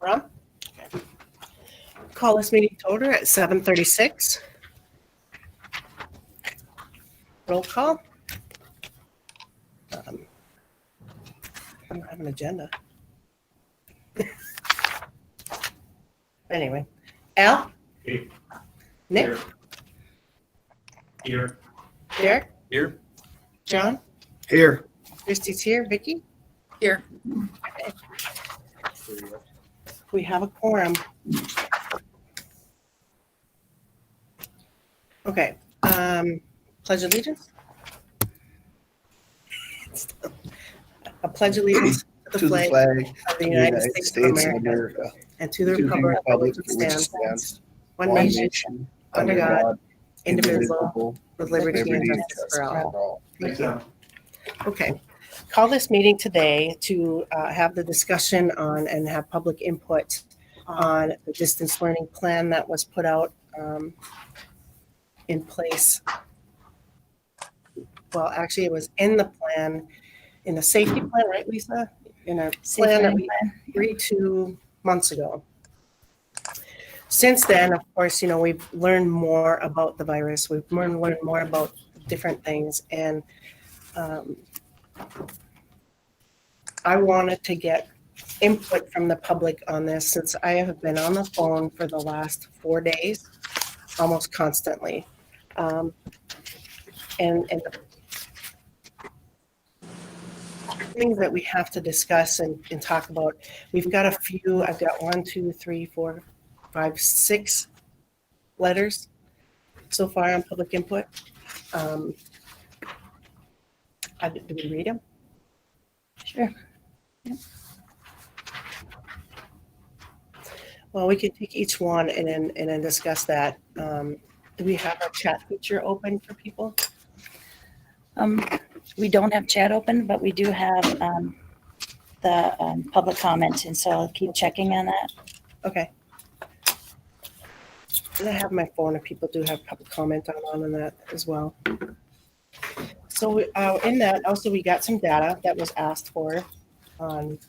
Ron? Okay. Call this meeting to order at 7:36. Roll call. I don't have an agenda. Anyway, Al? Here. Nick? Here. Derek? Here. John? Here. Christie's here. Vicky? Here. Okay. We have a quorum. Okay. Pledge allegiance? A pledge allegiance to the flag of the United States of America and to the republic for which it stands, one nation, under God, indivisible, with liberty and justice for all. Thank you. Okay. Call this meeting today to have the discussion on and have public input on the distance learning plan that was put out in place. Well, actually, it was in the plan, in the safety plan, right, Lisa? In a plan that we agreed to months ago. Since then, of course, we've learned more about the virus. We've learned more about different things. And I wanted to get input from the public on this since I have been on the phone for the last 4 days, almost constantly. And the things that we have to discuss and talk about, we've got a few. I've got 1, 2, 3, 4, 5, 6 letters so far on public input. Do we read them? Sure. Yep. Well, we can take each one and then discuss that. Do we have our chat feature open for people? We don't have chat open, but we do have the public comment, and so I'll keep checking on that. Okay. And I have my phone if people do have public comment on that as well. So in that, also we got some data that was asked for, and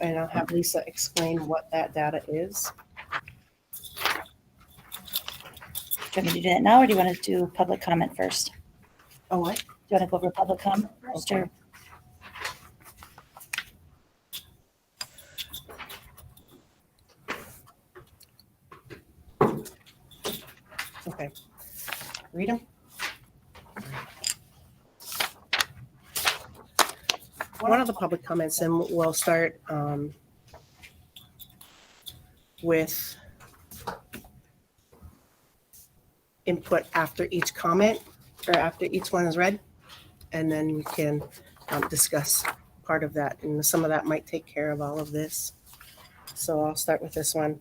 I'll have Lisa explain what that data is. Do you want me to do that now, or do you want to do public comment first? Oh, what? Do you want to go over public comment first? Okay. Or? Okay. Read them. One of the public comments, and we'll start with input after each comment or after each one is read, and then we can discuss part of that, and some of that might take care of all of this. So I'll start with this one.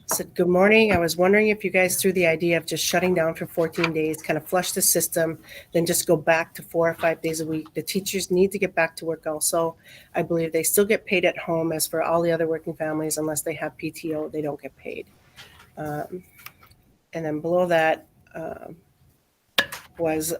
Said, good morning. I was wondering if you guys threw the idea of just shutting down for 14 days, kind of flush the system, then just go back to 4 or 5 days a week. The teachers need to get back to work also. I believe they still get paid at home. As for all the other working families, unless they have PTO, they don't get paid. And then below that was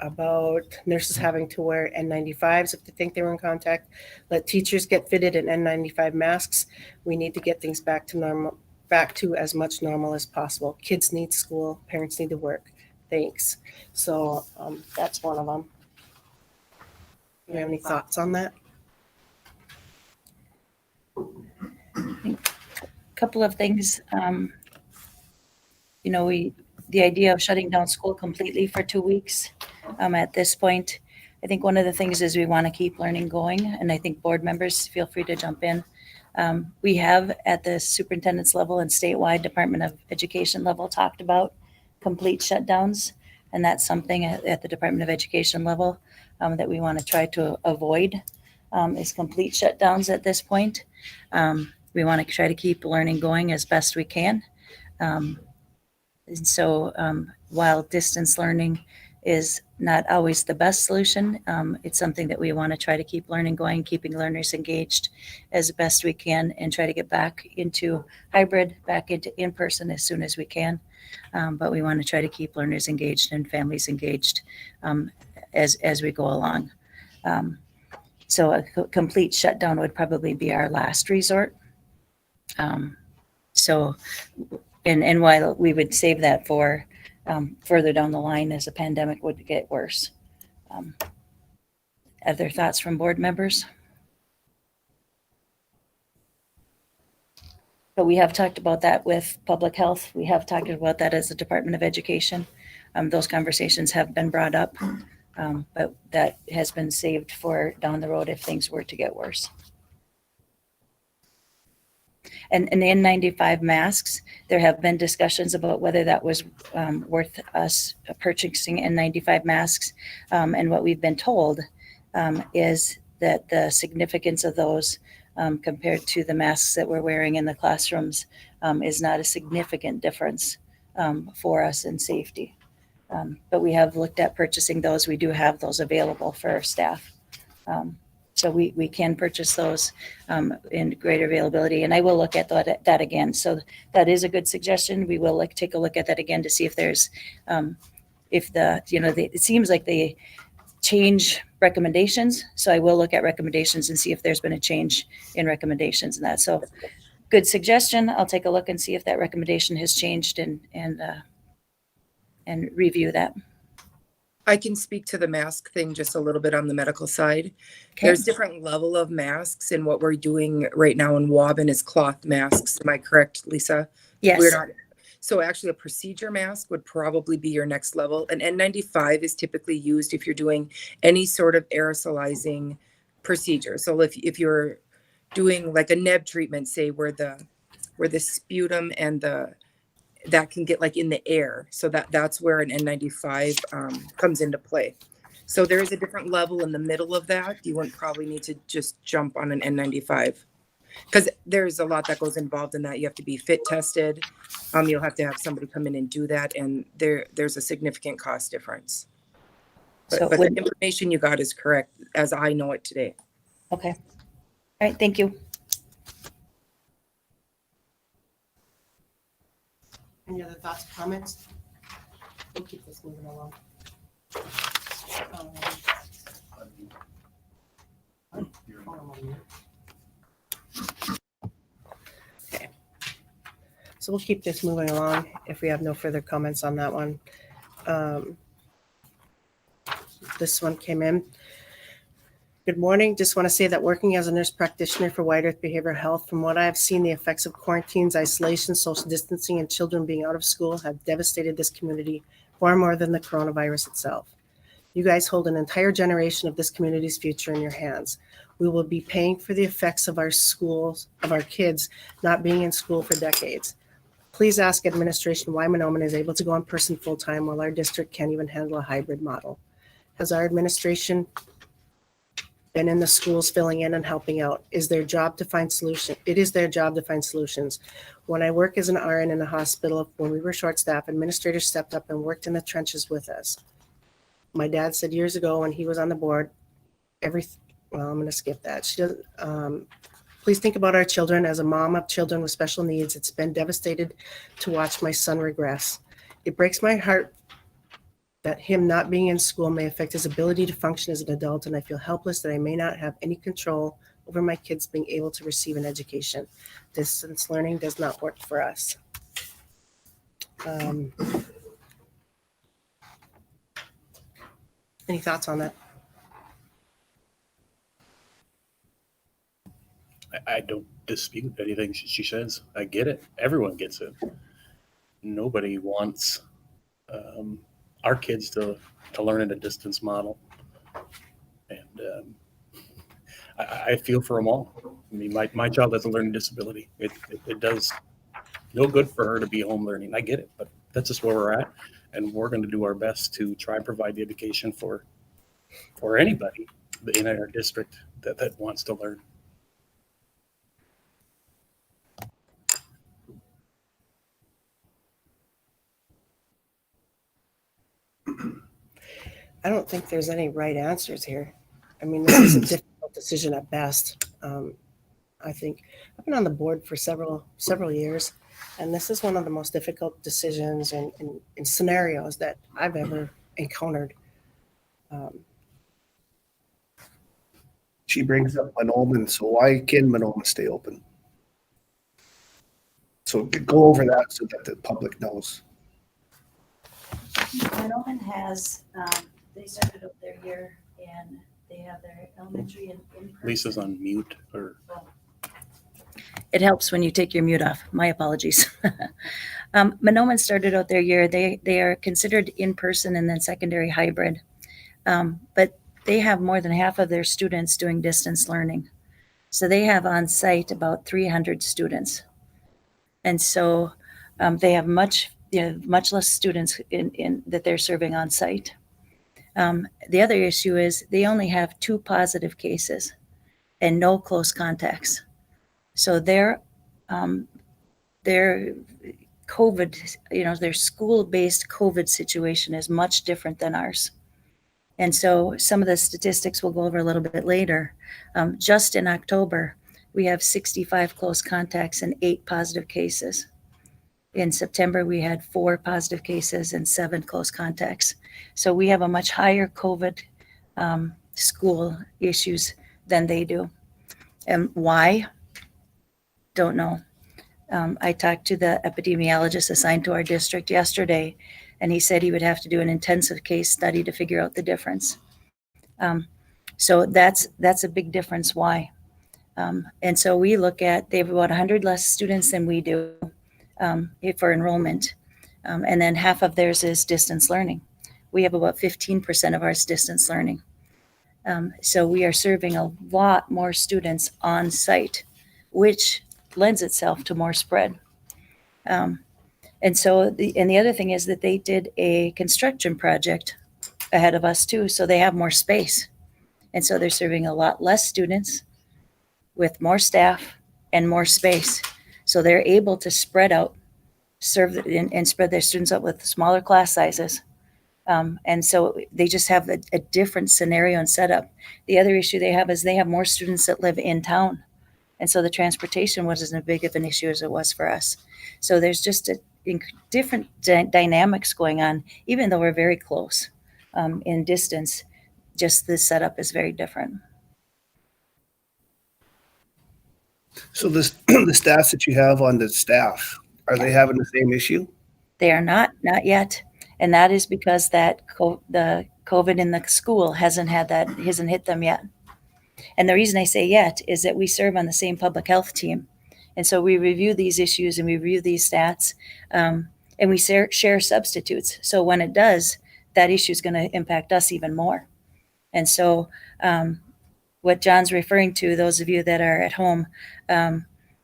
about nurses having to wear N95s if they think they were in contact. Let teachers get fitted in N95 masks. We need to get things back to normal, back to as much normal as possible. Kids need school, parents need to work. Thanks. So that's one of them. Do you have any thoughts on that? A couple of things. The idea of shutting down school completely for 2 weeks at this point, I think one of the things is we want to keep learning going, and I think board members feel free to jump in. We have at the superintendent's level and statewide Department of Education level talked about complete shutdowns, and that's something at the Department of Education level that we want to try to avoid is complete shutdowns at this point. We want to try to keep learning going as best we can. And so while distance learning is not always the best solution, it's something that we want to try to keep learning going, keeping learners engaged as best we can, and try to get back into hybrid, back into in-person as soon as we can. But we want to try to keep learners engaged and families engaged as we go along. So a complete shutdown would probably be our last resort. So, and while we would save that for further down the line as the pandemic would get worse. Other thoughts from board members? But we have talked about that with public health. We have talked about that as the Department of Education. Those conversations have been brought up, but that has been saved for down the road if things were to get worse. And the N95 masks, there have been discussions about whether that was worth us purchasing N95 masks. And what we've been told is that the significance of those compared to the masks that we're wearing in the classrooms is not a significant difference for us in safety. But we have looked at purchasing those. We do have those available for our staff. So we can purchase those in greater availability. And I will look at that again. So that is a good suggestion. We will take a look at that again to see if there's, it seems like they change recommendations. So I will look at recommendations and see if there's been a change in recommendations and that. So good suggestion. I'll take a look and see if that recommendation has changed and review that. I can speak to the mask thing just a little bit on the medical side. Okay. There's different level of masks, and what we're doing right now in Waubun is cloth masks. Am I correct, Lisa? Yes. We're not. So actually a procedure mask would probably be your next level. An N95 is typically used if you're doing any sort of aerosolizing procedure. So if you're doing like a neb treatment, say where the sputum and that can get like in the air. So that's where an N95 comes into play. So there is a different level in the middle of that. You wouldn't probably need to just jump on an N95 because there's a lot that goes involved in that. You have to be fit tested. You'll have to have somebody come in and do that. And there's a significant cost difference. But the information you got is correct as I know it today. Okay. All right. Thank you. Any other thoughts, comments? We'll keep this moving along. Okay. So we'll keep this moving along if we have no further comments on that one. This one came in. Good morning. Just want to say that working as a nurse practitioner for White Earth Behavioral Health, from what I have seen, the effects of quarantines, isolation, social distancing, and children being out of school have devastated this community far more than the coronavirus itself. You guys hold an entire generation of this community's future in your hands. We will be paying for the effects of our schools, of our kids not being in school for decades. Please ask administration why Mahnomen is able to go in person full-time while our district can't even handle a hybrid model. Has our administration been in the schools filling in and helping out? It is their job to find solutions. When I work as an RN in a hospital, when we were short-staffed, administrators stepped up and worked in the trenches with us. My dad said years ago when he was on the board, I'm going to skip that. Please think about our children. As a mom of children with special needs, it's been devastated to watch my son regress. It breaks my heart that him not being in school may affect his ability to function as an adult, and I feel helpless that I may not have any control over my kids being able to receive an education. Distance learning does not work for us. Any thoughts on that? I don't dispute anything she says. I get it. Everyone gets it. Nobody wants our kids to learn in a distance model. And I feel for them all. I mean, my child has a learning disability. It does no good for her to be home learning. I get it, but that's just where we're at. And we're going to do our best to try and provide the education for anybody in our district that wants to learn. I don't think there's any right answers here. I mean, this is a difficult decision at best. I think I've been on the board for several years, and this is one of the most difficult decisions and scenarios that I've ever encountered. She brings up Mahnomen, so why can Mahnomen stay open? So go over that so that the public knows. Mahnomen has, they started up their year and they have their elementary and in person. Lisa's on mute or It helps when you take your mute off. My apologies. Mahnomen started out their year. They are considered in person and then secondary hybrid, but they have more than half of their students doing distance learning. So they have on site about 300 students, and so they have much less students in that they're serving on site. The other issue is they only have 2 positive cases and no close contacts. So their COVID, their school-based COVID situation is much different than ours. And so some of the statistics we'll go over a little bit later. Just in October, we have 65 close contacts and 8 positive cases. In September, we had 4 positive cases and 7 close contacts. So we have a much higher COVID school issues than they do. And why? Don't know. I talked to the epidemiologist assigned to our district yesterday, and he said he would have to do an intensive case study to figure out the difference. So that's a big difference why. And so we look at, they have about 100 less students than we do for enrollment. And then half of theirs is distance learning. We have about 15% of ours distance learning. So we are serving a lot more students on site, which lends itself to more spread. And so the other thing is that they did a construction project ahead of us too, so they have more space. And so they're serving a lot less students with more staff and more space. So they're able to spread out, and spread their students out with smaller class sizes. And so they just have a different scenario and setup. The other issue they have is they have more students that live in town. And so the transportation wasn't as big of an issue as it was for us. So there's just different dynamics going on, even though we're very close in distance, just the setup is very different. So the stats that you have on the staff, are they having the same issue? They are not yet. And that is because the COVID in the school hasn't hit them yet. And the reason I say yet is that we serve on the same public health team. And so we review these issues and we review these stats, and we share substitutes. So when it does, that issue is going to impact us even more. And so what John's referring to, those of you that are at home,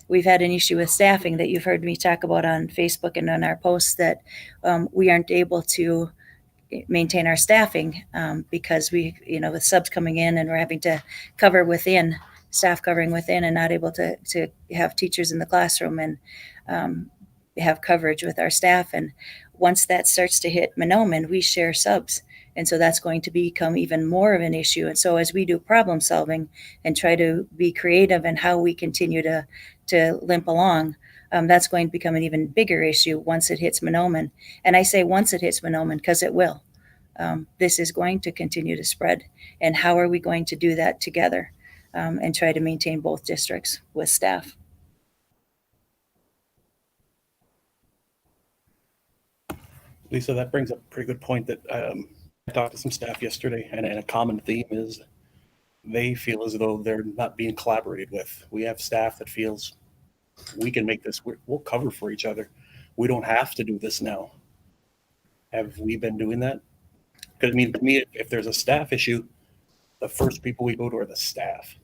we've had an issue with staffing that you've heard me talk about on Facebook and on our posts, that we aren't able to maintain our staffing because with subs coming in and we're having to cover within, staff covering within, and not able to have teachers in the classroom and have coverage with our staff. And once that starts to hit Mahnomen, we share subs. And so that's going to become even more of an issue. And so as we do problem solving and try to be creative in how we continue to limp along, that's going to become an even bigger issue once it hits Mahnomen. And I say once it hits Mahnomen because it will. This is going to continue to spread. And how are we going to do that together and try to maintain both districts with staff? Lisa, that brings up a pretty good point that I talked to some staff yesterday, and a common theme is they feel as though they're not being collaborated with. We have staff that feels we can make this, we'll cover for each other. We don't have to do this now. Have we been doing that? Because to me, if there's a staff issue, the first people we go to are the staff.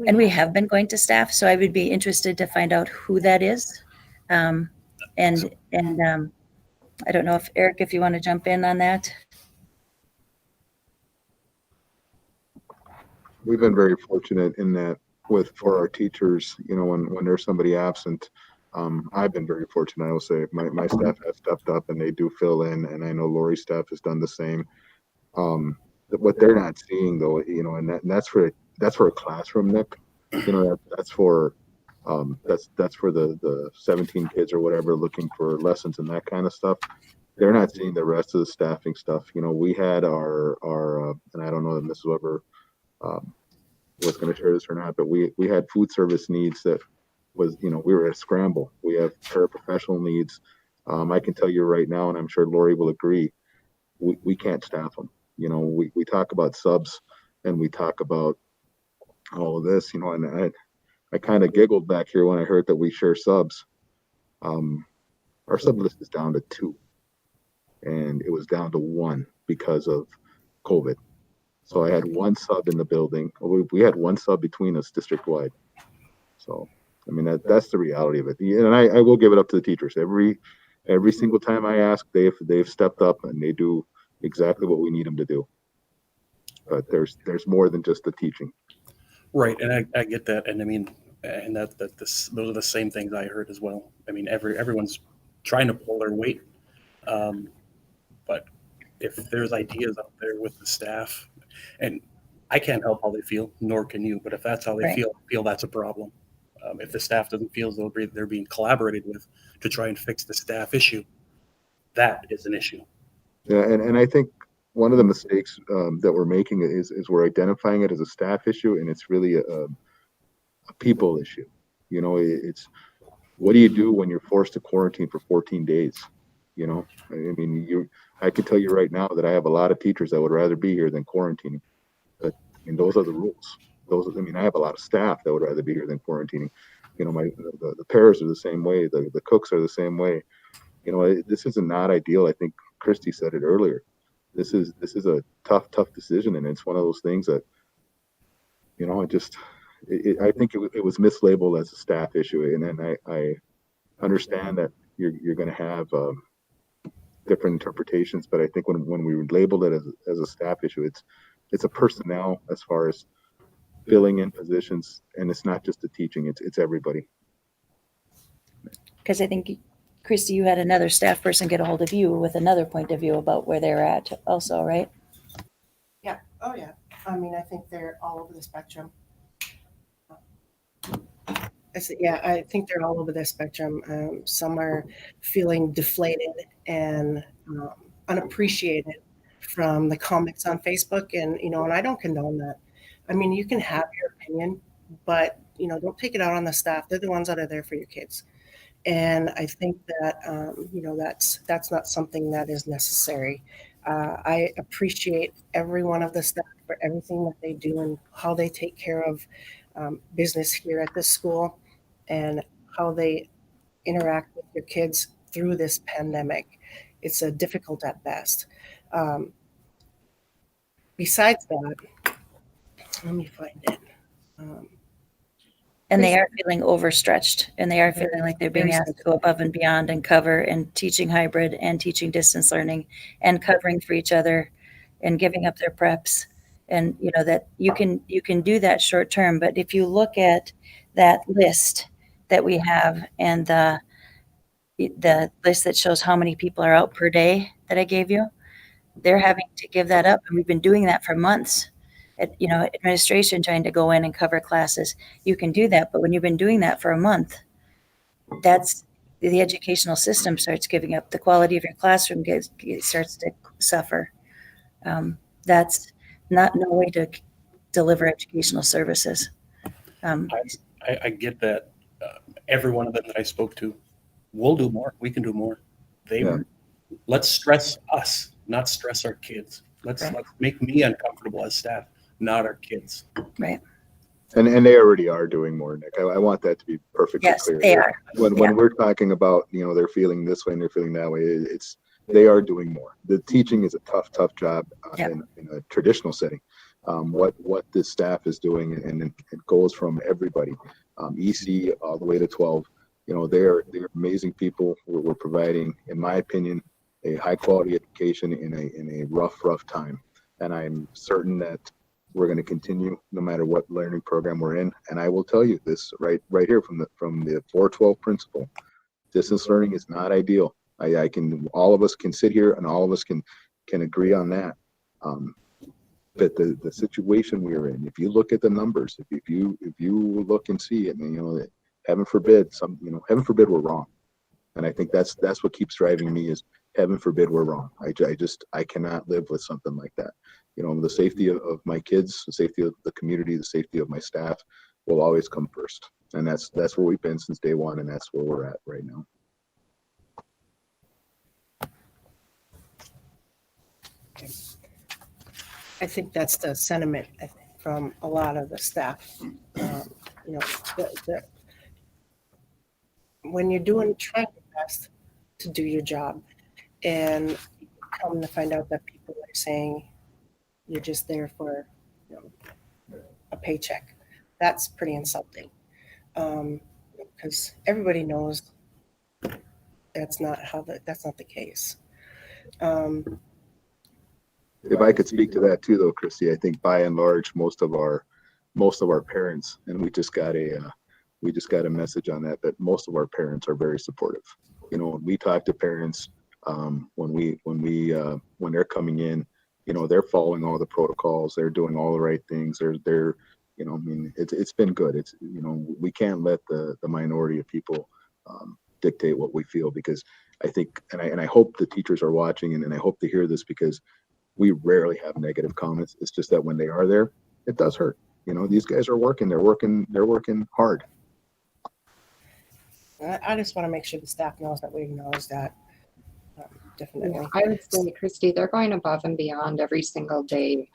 And we have been going to staff, so I would be interested to find out who that is. And I don't know if Eric, if you want to jump in on that. We've been very fortunate in that for our teachers, when there's somebody absent, I've been very fortunate. I will say my staff has stepped up and they do fill in, and I know Lori's staff has done the same. What they're not seeing though, and that's for a classroom, Nick. That's for the 17 kids or whatever looking for lessons and that kind of stuff. They're not seeing the rest of the staffing stuff. We had our and I don't know if Mrs. Weber was going to share this or not, but we had food service needs that was, we were at a scramble. We have paraprofessional needs. I can tell you right now, and I'm sure Lori will agree, we can't staff them. We talk about subs and we talk about all of this, and I kind of giggled back here when I heard that we share subs. Our sub list is down to 2, and it was down to 1 because of COVID. So I had 1 sub in the building. We had 1 sub between us district wide. So, I mean, that's the reality of it. And I will give it up to the teachers. Every single time I ask, they've stepped up and they do exactly what we need them to do. But there's more than just the teaching. Right, and I get that, and I mean, and those are the same things I heard as well. I mean, everyone's trying to pull their weight, but if there's ideas out there with the staff, and I can't help how they feel, nor can you, but if that's how they Right. feel that's a problem. If the staff doesn't feel as though they're being collaborated with to try and fix the staff issue, that is an issue. Yeah, and I think one of the mistakes that we're making is we're identifying it as a staff issue, and it's really a people issue. It's what do you do when you're forced to quarantine for 14 days? I mean, I can tell you right now that I have a lot of teachers that would rather be here than quarantining. But those are the rules. I have a lot of staff that would rather be here than quarantining. The paras are the same way. The cooks are the same way. This is not ideal. I think Christy said it earlier. This is a tough decision, and it's one of those things that, I think it was mislabeled as a staff issue, and I understand that you're going to have different interpretations, but I think when we labeled it as a staff issue, it's a personnel as far as filling in positions, and it's not just the teaching; it's everybody. Because I think, Christy, you had another staff person get a hold of you with another point of view about where they're at also, right? Yeah, oh yeah. I mean, I think they're all over the spectrum. I think they're all over the spectrum. Some are feeling deflated and unappreciated from the comments on Facebook, and I don't condone that. I mean, you can have your opinion, but don't take it out on the staff. They're the ones that are there for your kids, and I think that that's not something that is necessary. I appreciate every one of the staff for everything that they do and how they take care of business here at this school and how they interact with your kids through this pandemic. It's difficult at best. Besides that, let me find it. And they are feeling overstretched, and they are feeling like they're being Very asked to go above and beyond and cover and teaching hybrid and teaching distance learning and covering for each other and giving up their preps. And that you can do that short term, but if you look at that list that we have and the list that shows how many people are out per day that I gave you, they're having to give that up, and we've been doing that for months. Administration trying to go in and cover classes, you can do that, but when you've been doing that for a month, that's the educational system starts giving up. The quality of your classroom starts to suffer. That's no way to deliver educational services. I get that. Every one of them that I spoke to, we'll do more. We can do more. Let's stress us, not stress our kids. Let's make me uncomfortable as staff, not our kids. Right. And they already are doing more, Nick. I want that to be perfectly clear. Yes, they are. When we're talking about, they're feeling this way and they're feeling that way, they are doing more. The teaching is a tough job in a traditional setting. What the staff is doing, and it goes from everybody, EC all the way to 12. They're amazing people. We're providing, in my opinion, a high quality education in a rough time. And I'm certain that we're going to continue no matter what learning program we're in. And I will tell you this right here from the 412 principle, distance learning is not ideal. All of us can sit here and all of us can agree on that. But the situation we're in, if you look at the numbers, if you look and see it, and heaven forbid we're wrong. And I think that's what keeps driving me is heaven forbid we're wrong. I cannot live with something like that. You know, the safety of my kids, the safety of the community, the safety of my staff will always come first. And that's where we've been since day one, and that's where we're at right now. I think that's the sentiment from a lot of the staff. You know, when you're trying your best to do your job, and come to find out that people are saying you're just there for, you know, a paycheck, that's pretty insulting. Because everybody knows that's not the case. If I could speak to that too, though, Christy, I think by and large, most of our parents, and we just got a message on that most of our parents are very supportive. You know, when we talk to parents, when they're coming in, you know, they're following all the protocols, they're doing all the right things. They're you know, I mean, it's been good. It's, you know, we can't let the minority of people dictate what we feel, because I think, and I hope the teachers are watching, and I hope to hear this, because we rarely have negative comments. It's just that when they are there, it does hurt. You know, these guys are working. They're working hard. I just want to make sure the staff knows that we acknowledge that. Definitely. Yeah, I would say, Christy, they're going above and beyond every single day.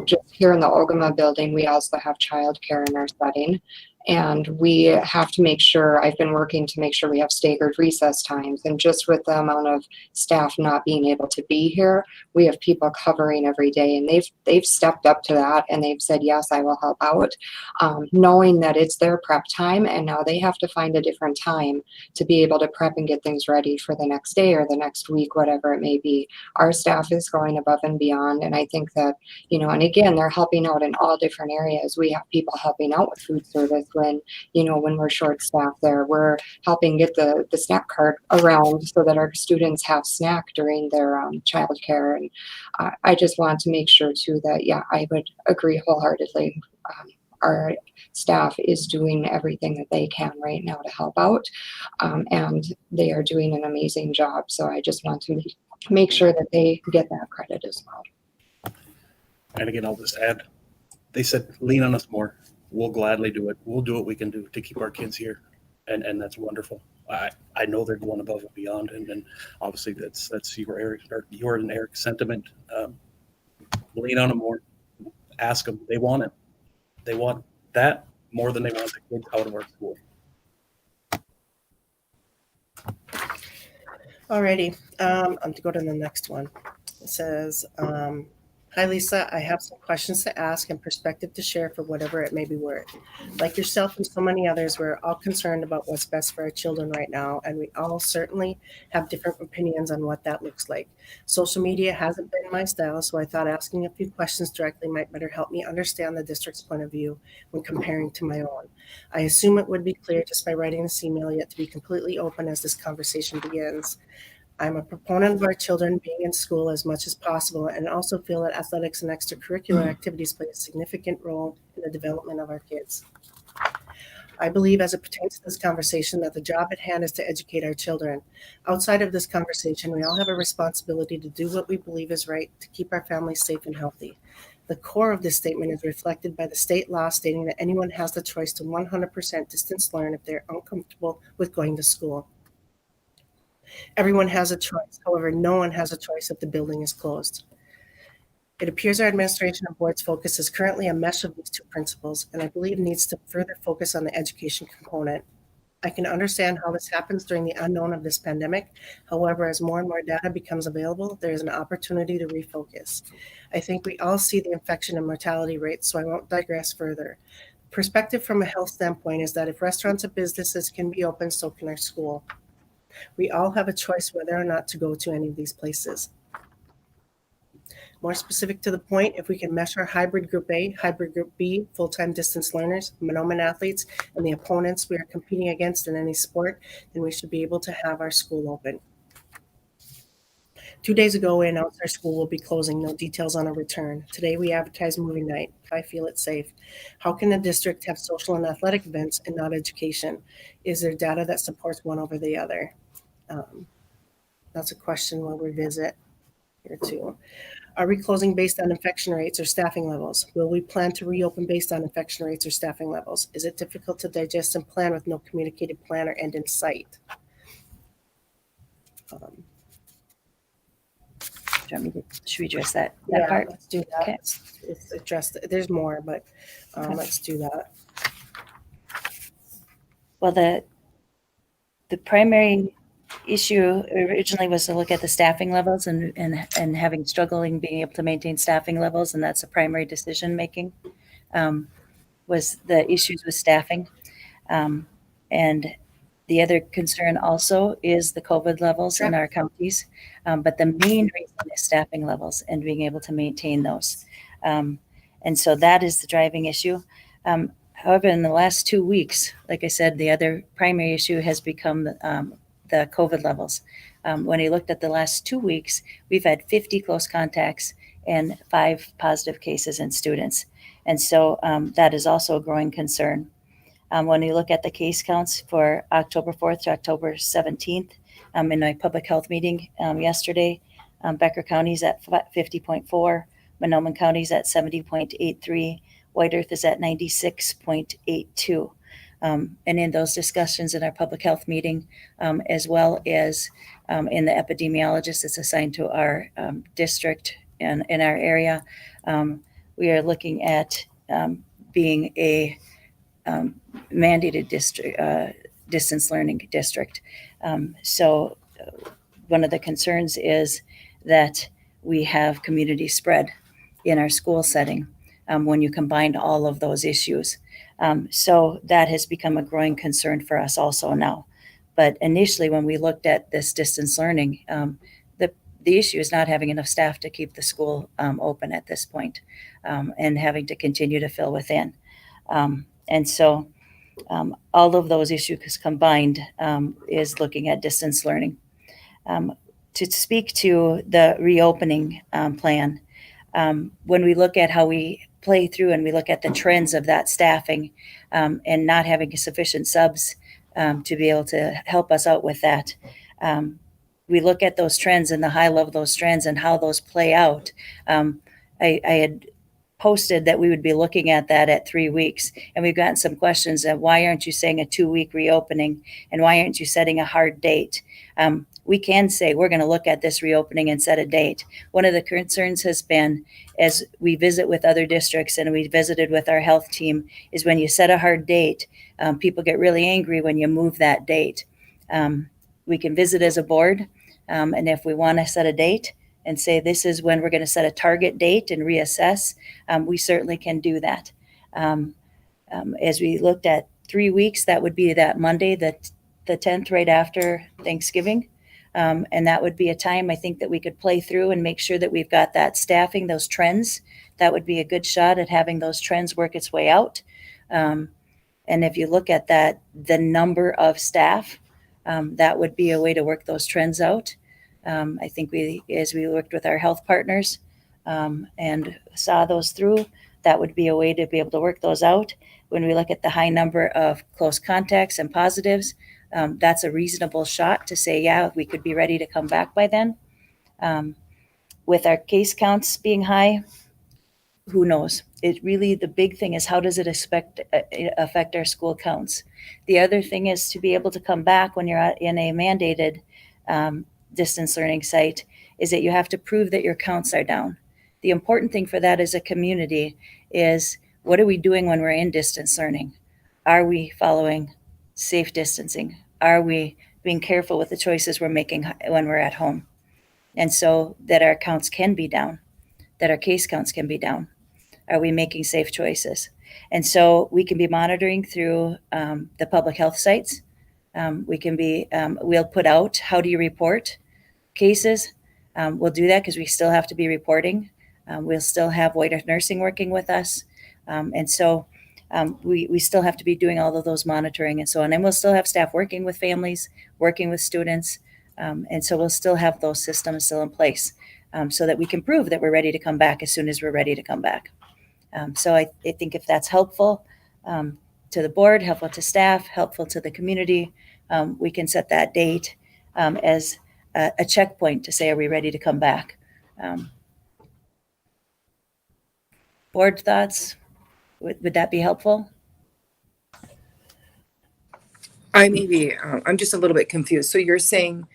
Just here in the Ogama building, we also have childcare in our setting. And we have to make sure, I've been working to make sure we have staggered recess times. And just with the amount of staff not being able to be here, we have people covering every day. And they've stepped up to that, and they've said, yes, I will help out, knowing that it's their prep time. And now they have to find a different time to be able to prep and get things ready for the next day or the next week, whatever it may be. Our staff is going above and beyond. And I think that, you know, and again, they're helping out in all different areas. We have people helping out with food service when we're short staffed there. We're helping get the snack cart around so that our students have snack during their childcare. And I just want to make sure too that, yeah, I would agree wholeheartedly. Our staff is doing everything that they can right now to help out, and they are doing an amazing job. So I just want to make sure that they get that credit as well. And again, I'll just add, they said, lean on us more. We'll gladly do it. We'll do what we can do to keep our kids here. And that's wonderful. I know they're going above and beyond. And obviously that's your and Eric's sentiment. Lean on them more. Ask them. They want it. They want that more than they want the kids out of our school. Alrighty, to go to the next one. It says, hi, Lisa. I have some questions to ask and perspective to share for whatever it may be worth. Like yourself and so many others, we're all concerned about what's best for our children right now, and we all certainly have different opinions on what that looks like. Social media hasn't been my style, so I thought asking a few questions directly might better help me understand the district's point of view when comparing to my own. I assume it would be clear just by writing this email, yet to be completely open as this conversation begins. I'm a proponent of our children being in school as much as possible, and also feel that athletics and extracurricular activities play a significant role in the development of our kids. I believe, as it pertains to this conversation, that the job at hand is to educate our children. Outside of this conversation, we all have a responsibility to do what we believe is right to keep our families safe and healthy. The core of this statement is reflected by the state law stating that anyone has the choice to 100% distance learn if they're uncomfortable with going to school. Everyone has a choice. However, no one has a choice if the building is closed. It appears our administration and board's focus is currently a mesh of these two principles, and I believe needs to further focus on the education component. I can understand how this happens during the unknown of this pandemic. However, as more and more data becomes available, there is an opportunity to refocus. I think we all see the infection and mortality rates, so I won't digress further. Perspective from a health standpoint is that if restaurants and businesses can be open, so can our school. We all have a choice whether or not to go to any of these places. More specific to the point, if we can mesh our hybrid group A, hybrid group B, full-time distance learners, Mahnomen athletes, and the opponents we are competing against in any sport, then we should be able to have our school open. 2 days ago, we announced our school will be closing, no details on a return. Today, we advertise movie night. I feel it's safe. How can a district have social and athletic events and not education? Is there data that supports one over the other? That's a question we'll revisit here too. Are we closing based on infection rates or staffing levels? Will we plan to reopen based on infection rates or staffing levels? Is it difficult to digest and plan with no communicated plan or end in sight? Should we address that Yeah, part? let's do that. Okay. It's addressed. There's more, but let's do that. Well, the primary issue originally was to look at the staffing levels and having struggling being able to maintain staffing levels, and that's the primary decision making, was the issues with staffing. And the other concern also is the COVID levels in our counties. But the main reason is staffing levels and being able to maintain those. And so that is the driving issue. However, in the last 2 weeks, like I said, the other primary issue has become the COVID levels. When I looked at the last 2 weeks, we've had 50 close contacts and 5 positive cases in students. And so that is also a growing concern. When you look at the case counts for October 4th to October 17th, in my public health meeting yesterday, Becker County is at 50.4, Mahnomen County is at 70.83, White Earth is at 96.82. And in those discussions in our public health meeting, as well as in the epidemiologist that's assigned to our district and in our area, we are looking at being a mandated district, distance learning district. So one of the concerns is that we have community spread in our school setting when you combine all of those issues. So that has become a growing concern for us also now. But initially, when we looked at this distance learning, the issue is not having enough staff to keep the school open at this point, and having to continue to fill within. And so all of those issues combined is looking at distance learning. To speak to the reopening plan, when we look at how we play through and we look at the trends of that staffing and not having sufficient subs to be able to help us out with that, we look at those trends and the high level of those trends and how those play out. I had posted that we would be looking at that at 3 weeks. And we've gotten some questions of why aren't you saying a 2-week reopening? And why aren't you setting a hard date? We can say we're going to look at this reopening and set a date. One of the concerns has been, as we visit with other districts and we visited with our health team, is when you set a hard date, people get really angry when you move that date. We can visit as a board, and if we want to set a date, and say this is when we're going to set a target date and reassess, we certainly can do that. As we looked at 3 weeks, that would be that Monday, the 10th, right after Thanksgiving. And that would be a time I think that we could play through and make sure that we've got that staffing, those trends. That would be a good shot at having those trends work its way out. And if you look at that, the number of staff, that would be a way to work those trends out. I think as we worked with our health partners and saw those through, that would be a way to be able to work those out. When we look at the high number of close contacts and positives, that's a reasonable shot to say, yeah, we could be ready to come back by then. With our case counts being high, who knows? It really, the big thing is how does it affect our school counts? The other thing is to be able to come back when you're in a mandated distance learning site is that you have to prove that your counts are down. The important thing for that as a community is what are we doing when we're in distance learning? Are we following safe distancing? Are we being careful with the choices we're making when we're at home? And so that our counts can be down, that our case counts can be down. Are we making safe choices? And so we can be monitoring through the public health sites. We can be, we'll put out, how do you report cases? We'll do that because we still have to be reporting. We'll still have White Earth Nursing working with us. And so we still have to be doing all of those monitoring and so on. And we'll still have staff working with families, working with students. And so we'll still have those systems still in place so that we can prove that we're ready to come back as soon as we're ready to come back. So I think if that's helpful to the board, helpful to staff, helpful to the community, we can set that date as a checkpoint to say, are we ready to come back? Board thoughts? Would that be helpful? I'm just a little bit confused. So you're saying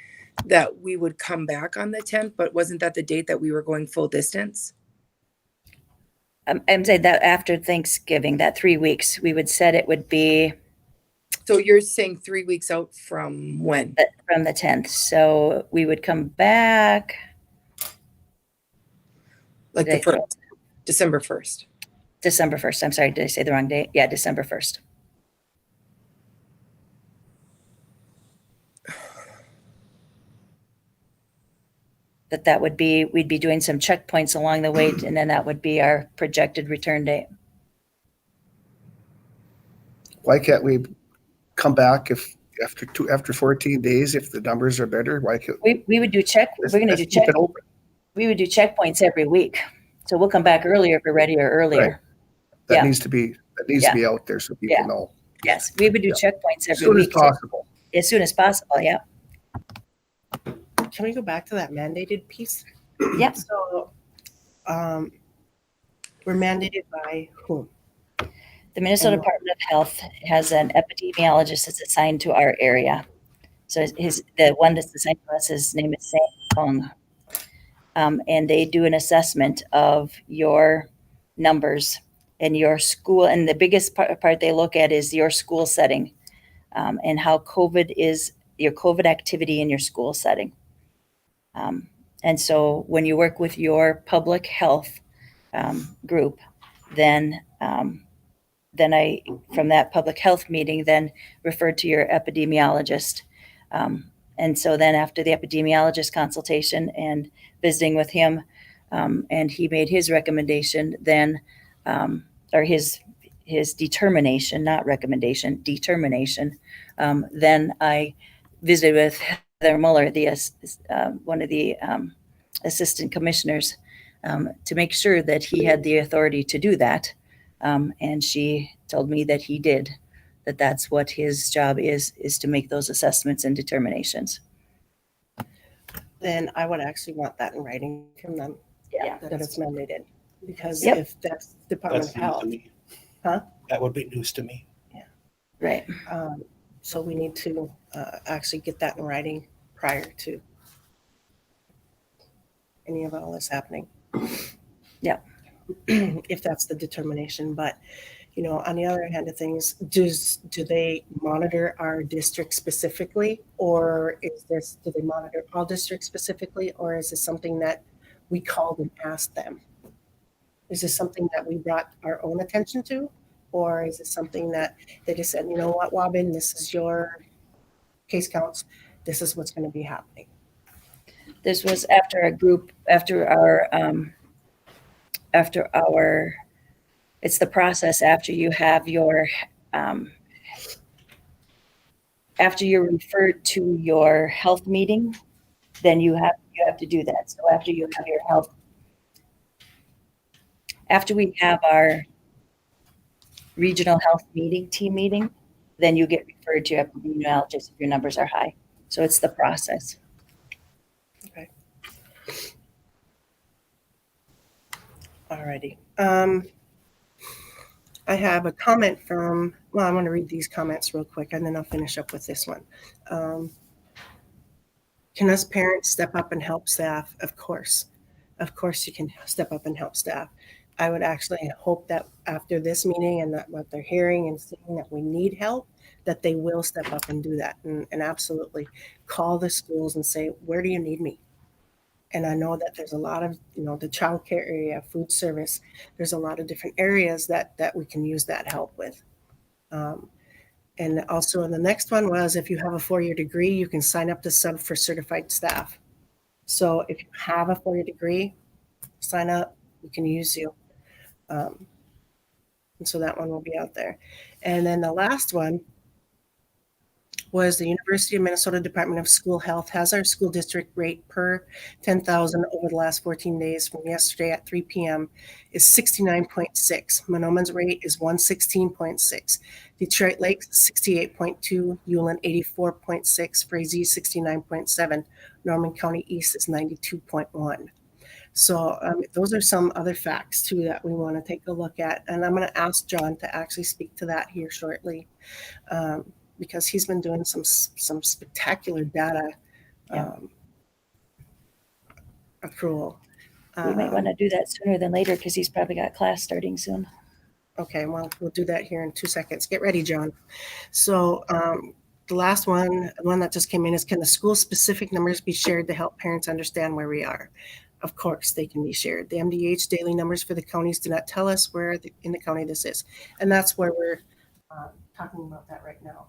that we would come back on the 10th, but wasn't that the date that we were going full distance? I'm saying that after Thanksgiving, that 3 weeks, we would set it would be So you're saying 3 weeks out from when? from the 10th. So we would come back. Like the first, December 1st. December 1st. I'm sorry, did I say the wrong date? Yeah, December 1st. That would be, we'd be doing some checkpoints along the way, and then that would be our projected return date. Why can't we come back if after 14 days, if the numbers are better? Why can't We would do we're going to do keep it open? we would do checkpoints every week. So we'll come back earlier if we're ready or earlier. Right. That Yeah. needs to be out there so people Yeah. know. Yes, we would do Yeah. checkpoints As every soon as week. possible. As soon as possible, yeah. Can we go back to that mandated piece? Yep. So, we're mandated by whom? The Minnesota And- Department of Health has an epidemiologist that's assigned to our area. So the one that's assigned to us, his name is Sam Fung. And they do an assessment of your numbers and your school. And the biggest part they look at is your school setting, and how COVID is your COVID activity in your school setting. And so when you work with your public health group, then I, from that public health meeting, then referred to your epidemiologist. And so then after the epidemiologist consultation and visiting with him, and he made his recommendation, then, or his determination, not recommendation, determination, then I visited with Heather Muller, one of the assistant commissioners, to make sure that he had the authority to do that. And she told me that he did, that's what his job is to make those assessments and determinations. Then I would actually want that in writing from them, Yeah. that it's mandated. Because Yep. if that's Department That's of news Health, to me. Huh? That would be news to me. Right. So we need to actually get that in writing prior to any of all this happening. Yeah. If that's the determination, but on the other hand of things, do they monitor our district specifically, or do they monitor all districts specifically, or is this something that we called and asked them? Is this something that we brought our own attention to, or is it something that they just said, you know what, Waubun, this is your case counts, this is what's going to be happening? This was after it's the process after you have your, after you're referred to your health meeting, then you have to do that. So after you have your health, after we have our regional health team meeting, then you get referred to epidemiologist if your numbers are high. So it's the process. Okay. Alrighty. I have a comment I'm going to read these comments real quick and then I'll finish up with this one. Can us parents step up and help staff? Of course. Of course you can step up and help staff. I would actually hope that after this meeting and that what they're hearing and seeing that we need help, that they will step up and do that and absolutely call the schools and say, where do you need me? And I know that there's a lot of, the childcare area, food service, there's a lot of different areas that we can use that help with. And also the next one was, if you have a 4-year degree, you can sign up to sub for certified staff. So if you have a 4-year degree, sign up, we can use you. And so that one will be out there. And then the last one was the University of Minnesota Department of School Health has our school district rate per 10,000 over the last 14 days from yesterday at 3 p.m. is 69.6. Mahnomen's rate is 116.6. Detroit Lakes 68.2, Ulen 84.6, Frazee 69.7, Norman County East is 92.1. So those are some other facts too that we want to take a look at. And I'm going to ask John to actually speak to that here shortly, because he's been doing some spectacular data accrual. We might want to do that sooner than later because he's probably got class starting soon. Okay, well, we'll do that here in 2 seconds. Get ready, John. So the last one that just came in is, can the school-specific numbers be shared to help parents understand where we are? Of course, they can be shared. The MDH daily numbers for the counties do not tell us where in the county this is. And that's where we're talking about that right now.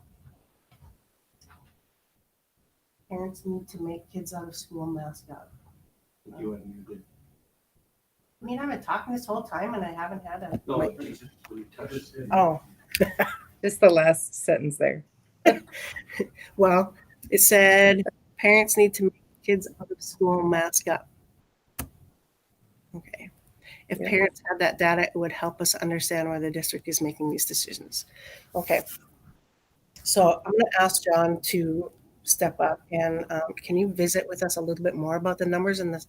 Parents need to make kids out of school mask up. I mean, I've been talking this whole time and I haven't had a... Oh. Just the last sentence there. Well, it said parents need to make kids out of school mask up. Okay. If parents had that data, it would help us understand why the district is making these decisions. Okay. So I'm going to ask John to step up and can you visit with us a little bit more about the numbers and the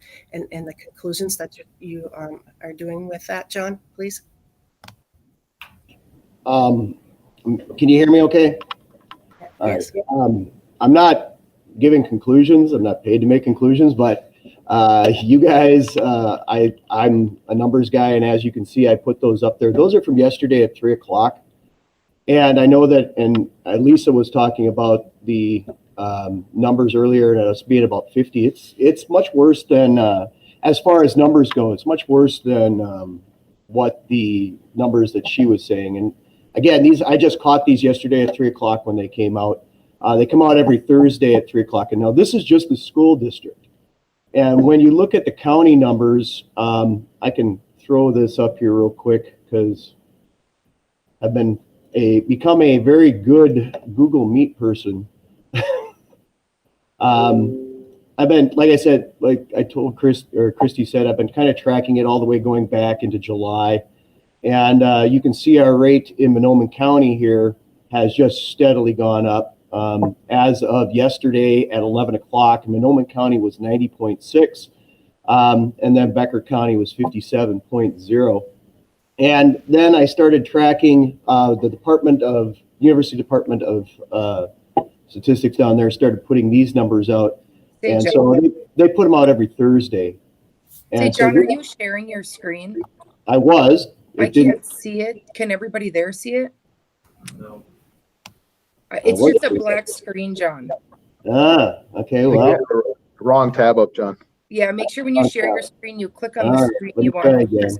conclusions that you are doing with that, John, please? Can you hear me okay? Yes. I'm not giving conclusions. I'm not paid to make conclusions, but you guys, I'm a numbers guy, and as you can see, I put those up there. Those are from yesterday at 3 o'clock. And I know that, and Lisa was talking about the numbers earlier, and us being about 50. It's much worse than, as far as numbers go, it's much worse than what the numbers that she was saying. And again, I just caught these yesterday at 3 o'clock when they came out. They come out every Thursday at 3 o'clock. And now this is just the school district. And when you look at the county numbers, I can throw this up here real quick because I've become a very good Google Meet person. I've been, like I said, like I told Christy said, I've been kind of tracking it all the way going back into July. And you can see our rate in Mahnomen County here has just steadily gone up. As of yesterday at 11 o'clock, Mahnomen County was 90.6, and then Becker County was 57.0. And then I started tracking the University Department of Statistics down there started putting these numbers out. Hey, and John. so they put them out every Thursday. Hey, And John, so are you sharing your screen? I was. I can't see it. Can everybody there see it? No. It's just a black screen, John. Okay. Well, You have the wrong tab up, John. Yeah, make sure when you share your screen, you click on the All right, screen let me you try want. again.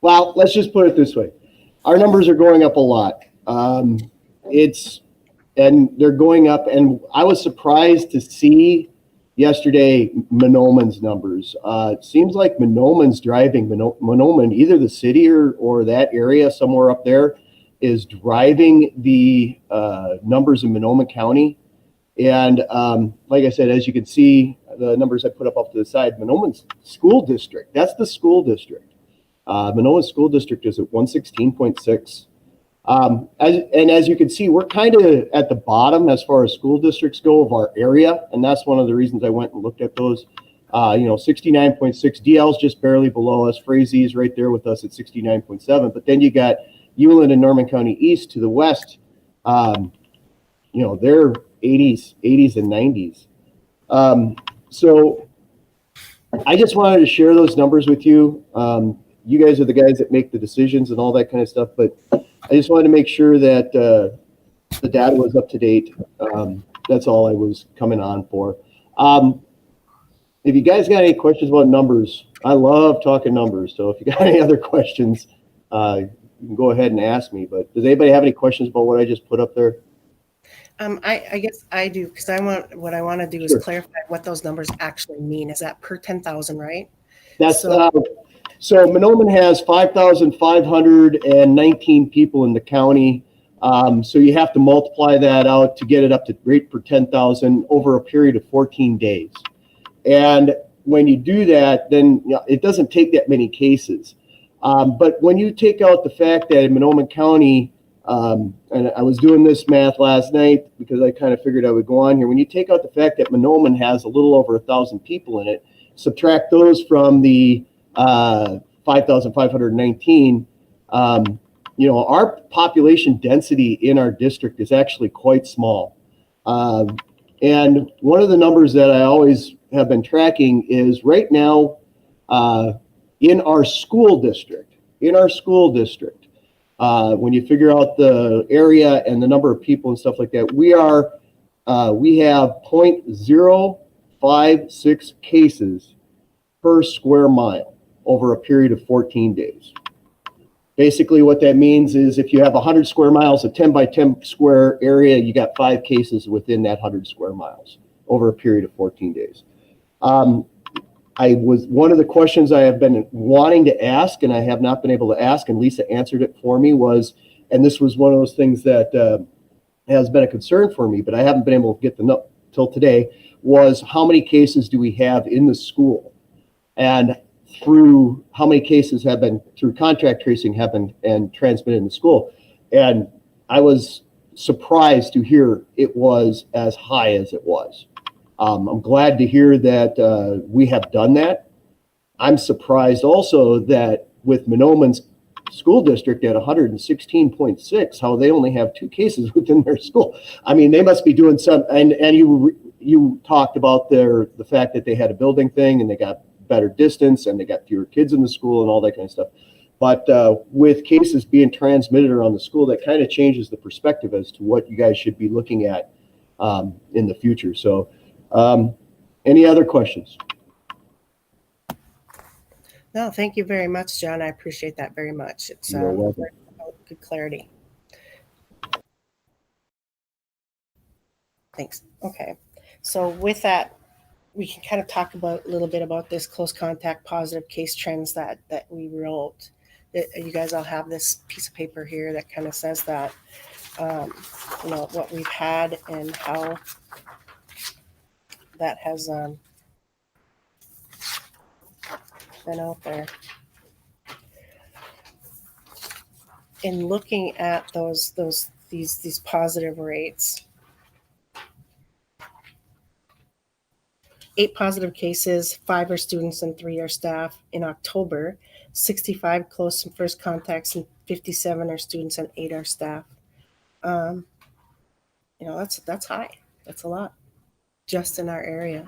Well, let's just put it this way. Our numbers are going up a lot. And they're going up. And I was surprised to see yesterday Mahnomen's numbers. It seems like Mahnomen's driving. Mahnomen, either the city or that area somewhere up there, is driving the numbers in Mahnomen County. And like I said, as you can see, the numbers I put up to the side, Mahnomen's school district, that's the school district. Mahnomen School District is at 116.6. As you can see, we're kind of at the bottom as far as school districts go of our area. And that's one of the reasons I went and looked at those. 69.6. DL's just barely below us. Frazee's right there with us at 69.7. But then you got Ulen and Norman County East to the west. They're 80s and 90s. So I just wanted to share those numbers with you. You guys are the guys that make the decisions and all that kind of stuff, but I just wanted to make sure that the data was up to date. That's all I was coming on for. If you guys got any questions about numbers, I love talking numbers. So if you got any other questions, you can go ahead and ask me. But does anybody have any questions about what I just put up there? I guess I do, because what I want to do is clarify what those numbers actually mean. Is that per 10,000, right? That's so Mahnomen has 5,519 people in the county. So you have to multiply that out to get it up to rate per 10,000 over a period of 14 days. And when you do that, then it doesn't take that many cases. But when you take out the fact that in Mahnomen County, and I was doing this math last night because I kind of figured I would go on here. When you take out the fact that Mahnomen has a little over 1,000 people in it, subtract those from the 5,519, our population density in our district is actually quite small. And one of the numbers that I always have been tracking is right now in our school district, when you figure out the area and the number of people and stuff like that, we have 0.056 cases per square mile over a period of 14 days. Basically what that means is if you have 100 square miles, a 10 by 10 square area, you got 5 cases within that 100 square miles over a period of 14 days. One of the questions I have been wanting to ask and I have not been able to ask, and Lisa answered it for me, was, and this was one of those things that has been a concern for me, but I haven't been able to get the note till today, was how many cases do we have in the school? And through how many cases have been through contact tracing have been and transmitted in the school. And I was surprised to hear it was as high as it was. I'm glad to hear that we have done that. I'm surprised also that with Mahnomen's school district at 116.6, how they only have 2 cases within their school. I mean, they must be doing some, and you talked about the fact that they had a building thing and they got better distance and they got fewer kids in the school and all that kind of stuff. But with cases being transmitted around the school, that kind of changes the perspective as to what you guys should be looking at in the future. So any other questions? No, thank you very much, John. I appreciate that very much. It's You're welcome. good clarity. Thanks. Okay. So with that, we can kind of talk about a little bit about this close contact positive case trends that we wrote. You guys all have this piece of paper here that kind of says that, what we've had and how that has been out there. In looking at these positive rates, 8 positive cases, 5 are students and 3 are staff in October. 65 close and first contacts and 57 are students and 8 are staff. That's high. That's a lot just in our area.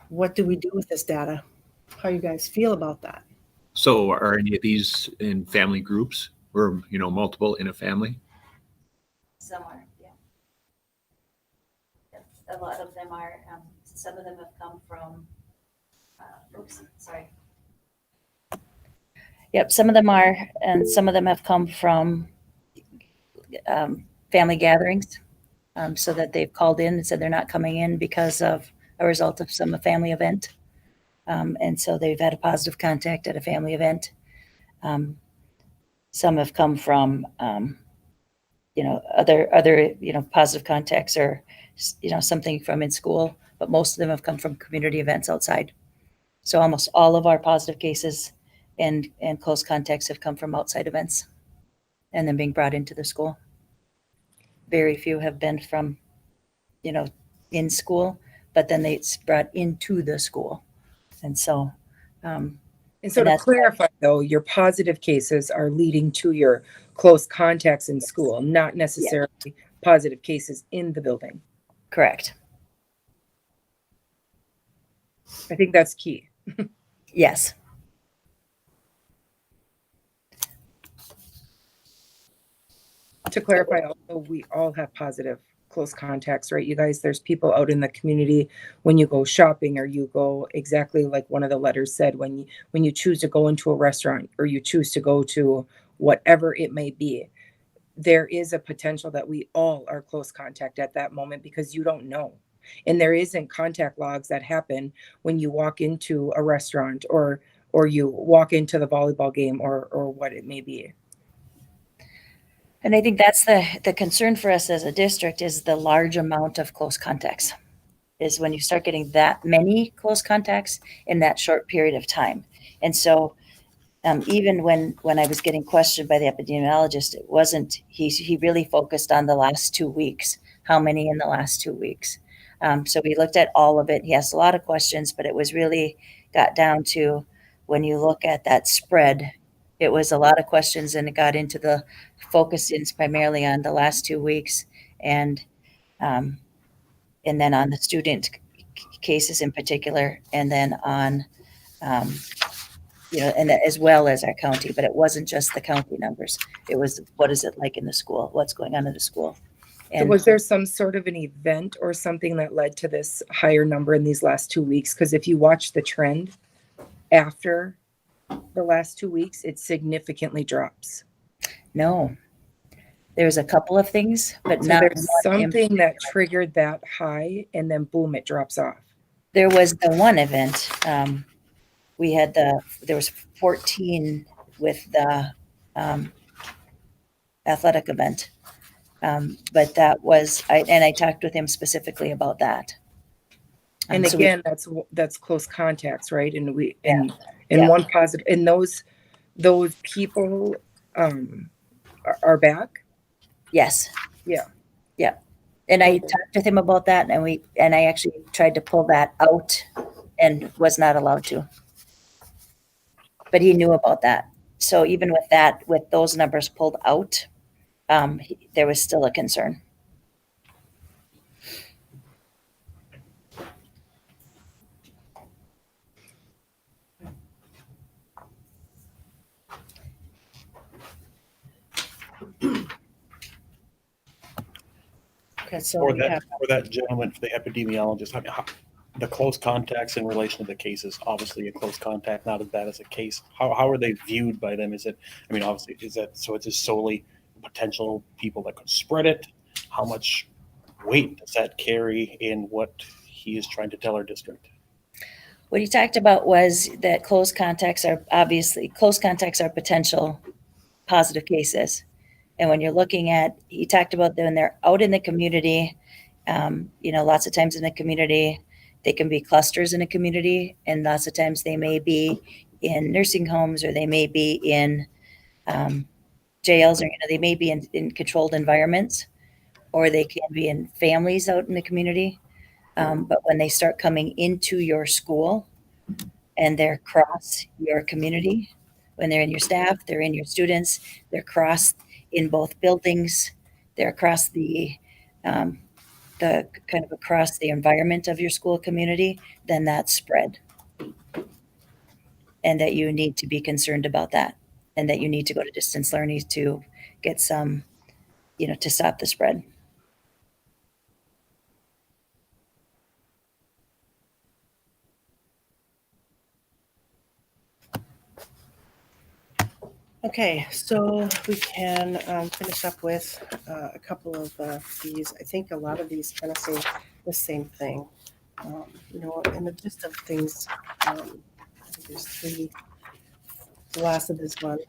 What do we do with this data? How you guys feel about that? So are any of these in family groups or, multiple in a family? Some are, yeah. A lot of them are, some of them have come from, Yep, some of them are, and some of them have come from family gatherings, so that they've called in and said they're not coming in because of a result of some family event. And so they've had a positive contact at a family event. Some have come from, other positive contacts or, something from in school, but most of them have come from community events outside. So almost all of our positive cases and close contacts have come from outside events and then being brought into the school. Very few have been from, in school, but then it's brought into the school. And so, and so to clarify though, your positive cases are leading to your close contacts in school, not necessarily positive cases in the building. Correct. I think that's key. Yes. To clarify, also, we all have positive close contacts, right? You guys, there's people out in the community when you go shopping or you go exactly like one of the letters said, when you choose to go into a restaurant or you choose to go to whatever it may be, there is a potential that we all are close contact at that moment because you don't know. And there isn't contact logs that happen when you walk into a restaurant or you walk into the volleyball game or what it may be. And I think that's the concern for us as a district is the large amount of close contacts, is when you start getting that many close contacts in that short period of time. And so even when I was getting questioned by the epidemiologist, it wasn't, he really focused on the last 2 weeks, how many in the last 2 weeks. So we looked at all of it. He asked a lot of questions, but it was really got down to when you look at that spread, it was a lot of questions and it got into the focusing primarily on the last 2 weeks and then on the student cases in particular, and then on, and as well as our county, but it wasn't just the county numbers. It was, what is it like in the school? What's going on in the school? So was there some sort of an event or something that led to this higher number in these last 2 weeks? Because if you watch the trend after the last 2 weeks, it significantly drops. No, there's a couple of things, but So not there's one something that triggered that high and then boom, it drops off. There was the one event. We had there was 14 with the athletic event. But that was, I talked with him specifically about that. And So again, that's close contacts, right? And Yeah. one positive, and those people are back. yes. Yeah. Yeah. And I talked with him about that, and I actually tried to pull that out and was not allowed to. But he knew about that. So even with that, with those numbers pulled out, there was still a concern. Okay, so For we that, have, for that gentleman, for the epidemiologist, I mean, the close contacts in relation to the cases, obviously a close contact, not as bad as a case. How are they viewed by them? Is it, I mean, obviously, is that, so it's just solely potential people that could spread it? How much weight does that carry in what he is trying to tell our district? What he talked about was that close contacts are potential positive cases. And when you're looking at, he talked about when they're out in the community, lots of times in the community, they can be clusters in a community, and lots of times they may be in nursing homes, or they may be in jails, or they may be in controlled environments, or they can be in families out in the community. But when they start coming into your school and they're across your community, when they're in your staff, they're in your students, they're across in both buildings, they're across the kind of across the environment of your school community, then that's spread. And that you need to be concerned about that, and that you need to go to distance learning to get some, to stop the spread. okay, so we can finish up with a couple of these. I think a lot of these kind of say the same thing. In the gist of things, I think there's three. The last of this one.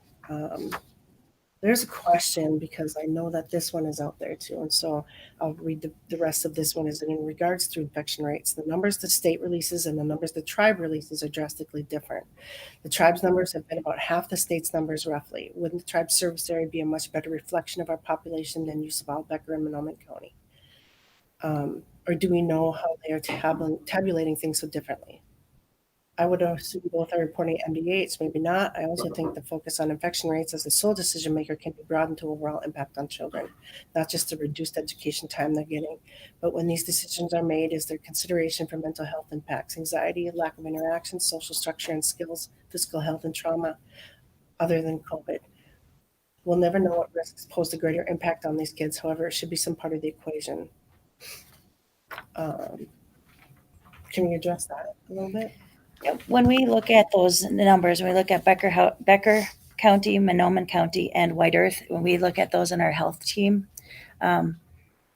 There's a question, because I know that this one is out there too. And so I'll read the rest of this one. Is in regards to infection rates, the numbers the state releases and the numbers the tribe releases are drastically different. The tribe's numbers have been about half the state's numbers roughly. Wouldn't the tribe's service area be a much better reflection of our population than Usable, Becker, and Mahnomen County? Or do we know how they are tabulating things so differently? I would assume both are reporting MDH, maybe not. I also think the focus on infection rates as a sole decision maker can be broadened to overall impact on children, not just the reduced education time they're getting. But when these decisions are made, is there consideration for mental health impacts, anxiety, lack of interaction, social structure and skills, physical health and trauma, other than COVID? We'll never know what risks pose a greater impact on these kids. However, it should be some part of the equation. Can we address that a little bit? When we look at those numbers, when we look at Becker County, Mahnomen County, and White Earth, when we look at those in our health team,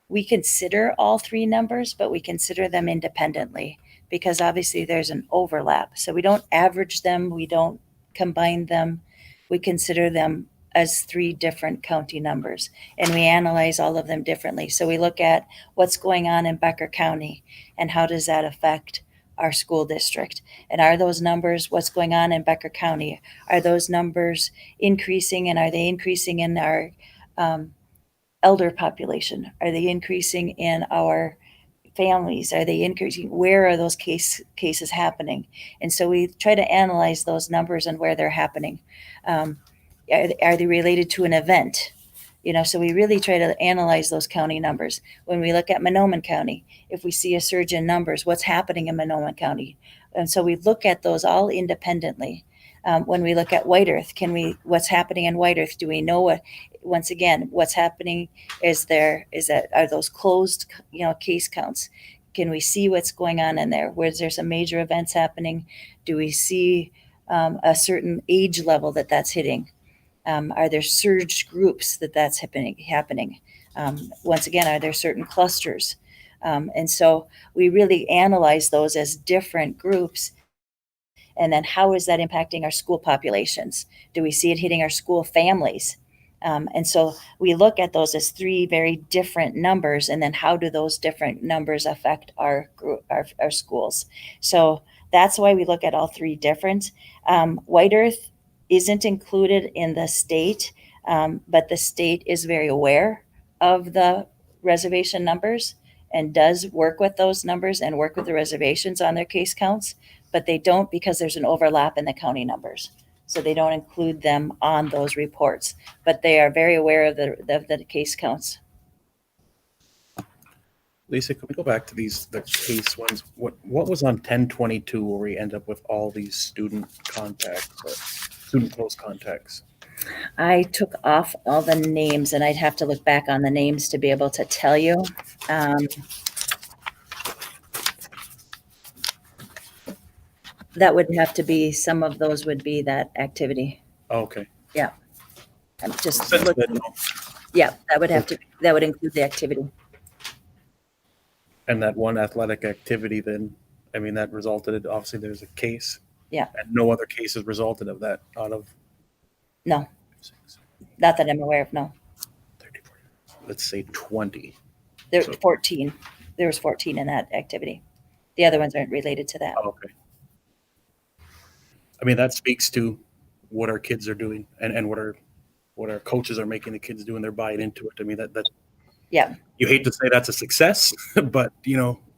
we consider all three numbers, but we consider them independently because obviously there's an overlap. So we don't average them, we don't combine them. We consider them as three different county numbers, and we analyze all of them differently. So we look at what's going on in Becker County and how does that affect our school district? And are those numbers, what's going on in Becker County, are those numbers increasing, and are they increasing in our elder population? Are they increasing in our families? Are they increasing? Where are those cases happening? And so we try to analyze those numbers and where they're happening. Are they related to an event? So we really try to analyze those county numbers. When we look at Mahnomen County, if we see a surge in numbers, what's happening in Mahnomen County? And so we look at those all independently. When we look at White Earth, what's happening in White Earth? Do we know once again, what's happening? Are those closed, case counts? Can we see what's going on in there? Where there's some major events happening? Do we see a certain age level that's hitting? Are there surge groups that's happening? Once again, are there certain clusters? And so we really analyze those as different groups. And then how is that impacting our school populations? Do we see it hitting our school families? And so we look at those as three very different numbers. And then how do those different numbers affect our schools? So that's why we look at all three different. White Earth isn't included in the state, but the state is very aware of the reservation numbers and does work with those numbers and work with the reservations on their case counts, but they don't because there's an overlap in the county numbers. So they don't include them on those reports, but they are very aware of the case counts. Lisa, can we go back to the case ones? What was on 1022 where we end up with all these student contacts, or student close contacts? I took off all the names, and I'd have to look back on the names to be able to tell you. That would have to be, some of those would be that activity. Oh, okay. Yeah. I'm just That's looking. good. Yeah, that would include the activity. And that one athletic activity, then, that resulted in, obviously there's a case. Yeah. And no other cases resulted of that out of. No, not that I'm aware of, no. 30, 40, let's say 20. There's 14. There was 14 in that activity. The other ones aren't related to that. Oh, okay. That speaks to what our kids are doing and what our coaches are making the kids do, and they're buying into it. That Yeah. You hate to say that's a success, but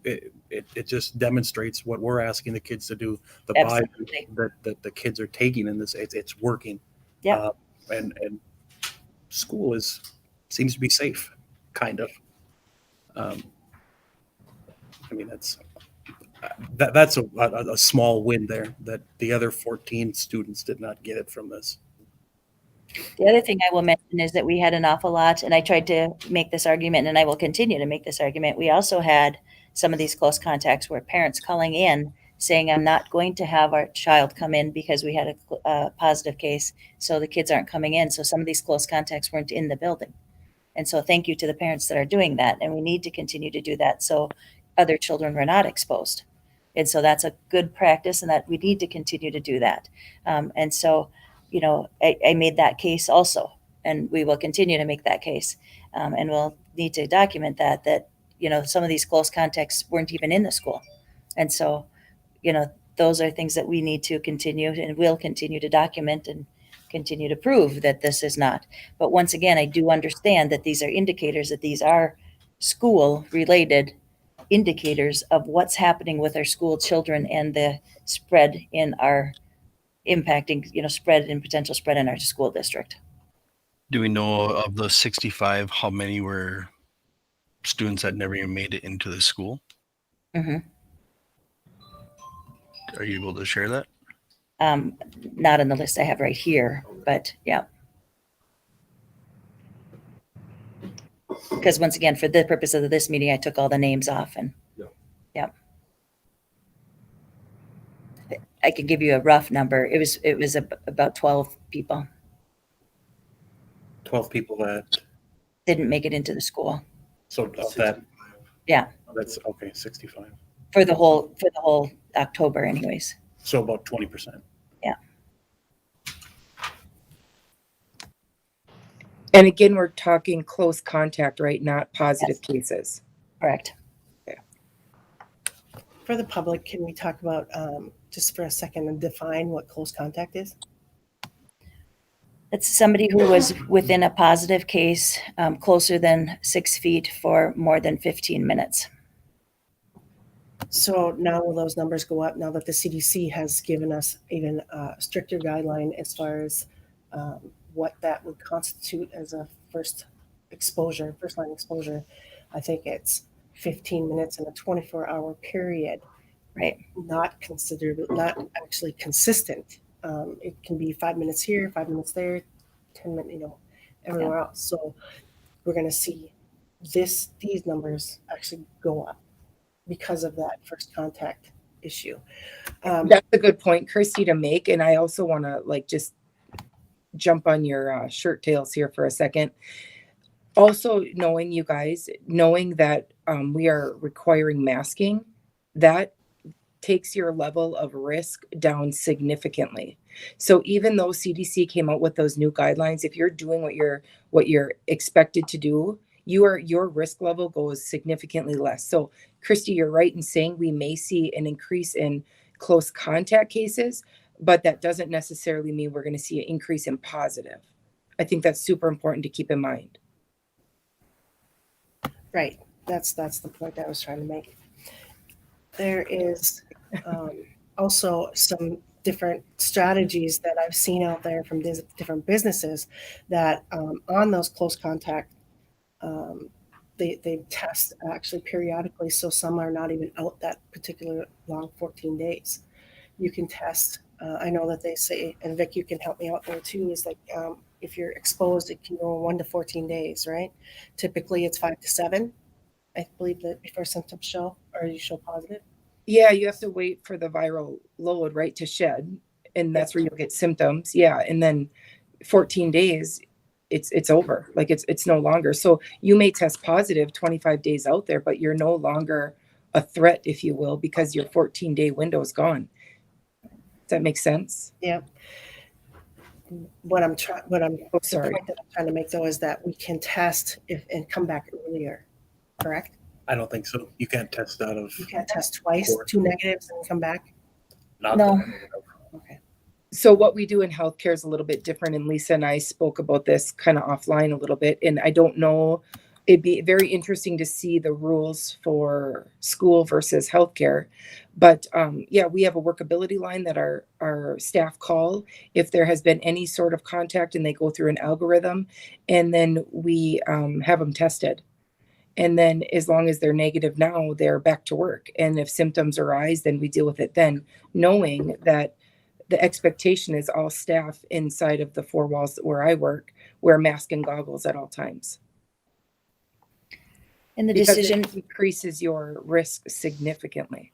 it just demonstrates what we're asking the kids to do. The buy that the kids are taking in this, it's working. Yeah. And school seems to be safe, kind of. That's a small win there, that the other 14 students did not get it from this. The other thing I will mention is that we had an awful lot, and I tried to make this argument, and I will continue to make this argument. We also had some of these close contacts where parents calling in saying, I'm not going to have our child come in because we had a positive case, so the kids aren't coming in. So some of these close contacts weren't in the building. And so thank you to the parents that are doing that. And we need to continue to do that so other children were not exposed. And so that's a good practice, and that we need to continue to do that. And so, I made that case also, and we will continue to make that case. And we'll need to document that some of these close contacts weren't even in the school. And so, those are things that we need to continue and will continue to document and continue to prove that this is not. But once again, I do understand that these are indicators, that these are school-related indicators of what's happening with our school children and the spread in our impacting, potential spread in our school district. Do we know of the 65, how many were students that never even made it into the school? Mm-hmm. Are you able to share that? Not on the list I have right here, but yeah. Because once again, for the purpose of this meeting, I took all the names off, and yeah. I could give you a rough number. It was about 12 people. 12 people that didn't make it into the school. So of that. Yeah. That's okay, 65. For the whole October anyways. So about 20%. Yeah. And again, we're talking close contact, right? Not positive cases. Correct. For the public, can we talk about, just for a second, and define what close contact is? It's somebody who was within a positive case, closer than 6 feet for more than 15 minutes. So now will those numbers go up now that the CDC has given us even a stricter guideline as far as what that would constitute as a first line exposure? I think it's 15 minutes in a 24-hour period. Right. Not actually consistent. It can be 5 minutes here, 5 minutes there, 10 minutes, everywhere else. So we're going to see these numbers actually go up because of that first contact issue. That's a good point, Christy, to make. And I also want to just jump on your shirt tails here for a second. Also knowing that we are requiring masking, that takes your level of risk down significantly. So even though CDC came out with those new guidelines, if you're doing what you're expected to do, your risk level goes significantly less. So Christy, you're right in saying we may see an increase in close contact cases, but that doesn't necessarily mean we're going to see an increase in positive. I think that's super important to keep in mind. Right. That's the point I was trying to make. There is also some different strategies that I've seen out there from different businesses that on those close contact, they test actually periodically. So some are not even out that particular long 14 days. You can test. I know that they say, and Vic, you can help me out there too, is like if you're exposed, it can go 1 to 14 days, right? Typically it's 5 to 7. I believe that before symptoms show or you show positive. Yeah, you have to wait for the viral load, right, to shed, and that's where you'll get symptoms. Yeah, and then 14 days, it's over. Like it's no longer. So you may test positive 25 days out there, but you're no longer a threat, if you will, because your 14-day window is gone. Does that make sense? Yeah. The point that I'm trying to make though is that we can test and come back earlier. Correct? I don't think so. You can't test out of. You can't test twice, 2 negatives and come back? No. Okay. So what we do in healthcare is a little bit different. And Lisa and I spoke about this kind of offline a little bit. And I don't know, it'd be very interesting to see the rules for school versus healthcare. But yeah, we have a workability line that our staff call if there has been any sort of contact, and they go through an algorithm, and then we have them tested. And then as long as they're negative now, they're back to work. And if symptoms arise, then we deal with it then, knowing that the expectation is all staff inside of the 4 walls where I work wear mask and goggles at all times. And the Because decision it increases your risk significantly.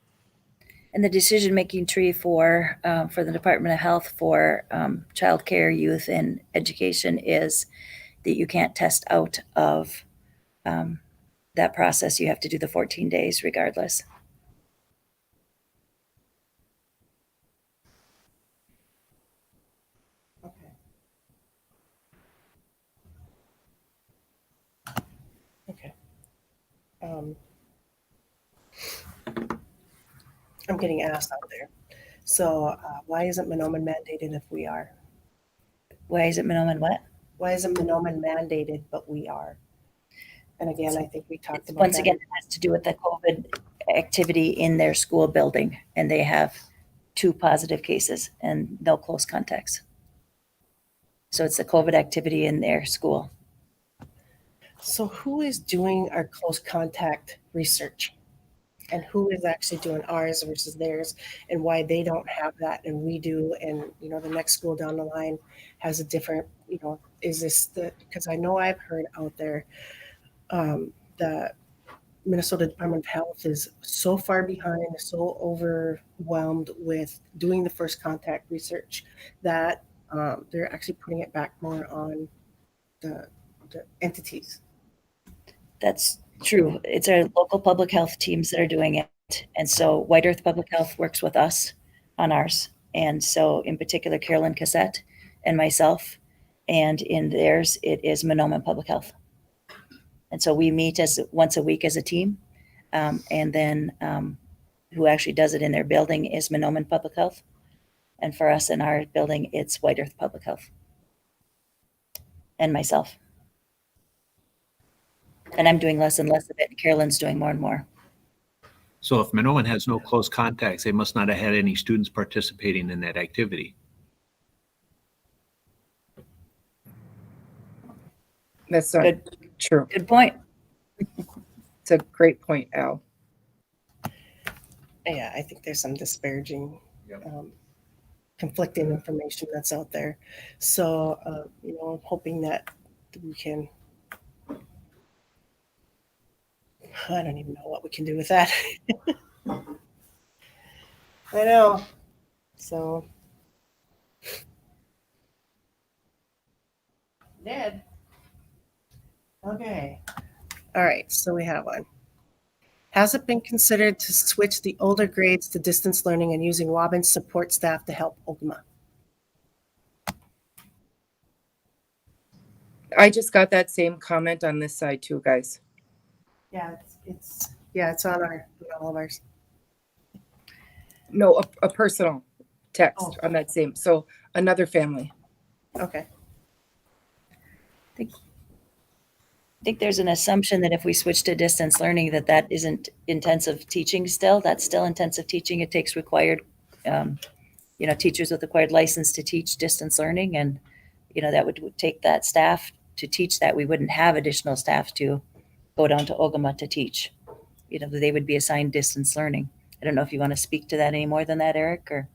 and the decision-making tree for the Department of Health for childcare, youth, and education is that you can't test out of that process. You have to do the 14 days regardless. Okay. I'm getting asked out there. So why isn't Mahnomen mandated if we are? Why is it Mahnomen what? Why isn't Mahnomen mandated, but we are? And again, I think we talked about Once that. again, it has to do with the COVID activity in their school building, and they have 2 positive cases and no close contacts. So it's the COVID activity in their school. So who is doing our close contact research? And who is actually doing ours versus theirs, and why they don't have that and we do, and the next school down the line has a different, is this because I know I've heard out there the Minnesota Department of Health is so far behind, so overwhelmed with doing the first contact research that they're actually putting it back more on the entities. That's True. It's our local public health teams that are doing it. And so White Earth Public Health works with us on ours. And so in particular, Carolyn Cassette and myself, and in theirs, it is Mahnomen Public Health. And so we meet as once a week as a team. And then who actually does it in their building is Mahnomen Public Health. And for us in our building, it's White Earth Public Health. And myself. And I'm doing less and less of it. And Carolyn's doing more and more. So if Mahnomen has no close contacts, they must not have had any students participating in that activity. That's not true. Good point. It's a great point, Al. Yeah, I think there's some disparaging, conflicting information that's out there. So, I'm hoping that we can, I don't even know what we can do with that. I know. So, Ned. Okay. All right. So we have one. Has it been considered to switch the older grades to distance learning and using Waubun support staff to help Ogama? I just got that same comment on this side too, guys. Yeah, it's on all of ours. No, a personal text on that same. So another family. Okay. I think there's an assumption that if we switch to distance learning, that isn't intensive teaching still. That's still intensive teaching. It takes required, teachers with acquired license to teach distance learning. And, that would take that staff to teach that. We wouldn't have additional staff to go down to Ogama to teach. They would be assigned distance learning. I don't know if you want to speak to that any more than that, Eric, or.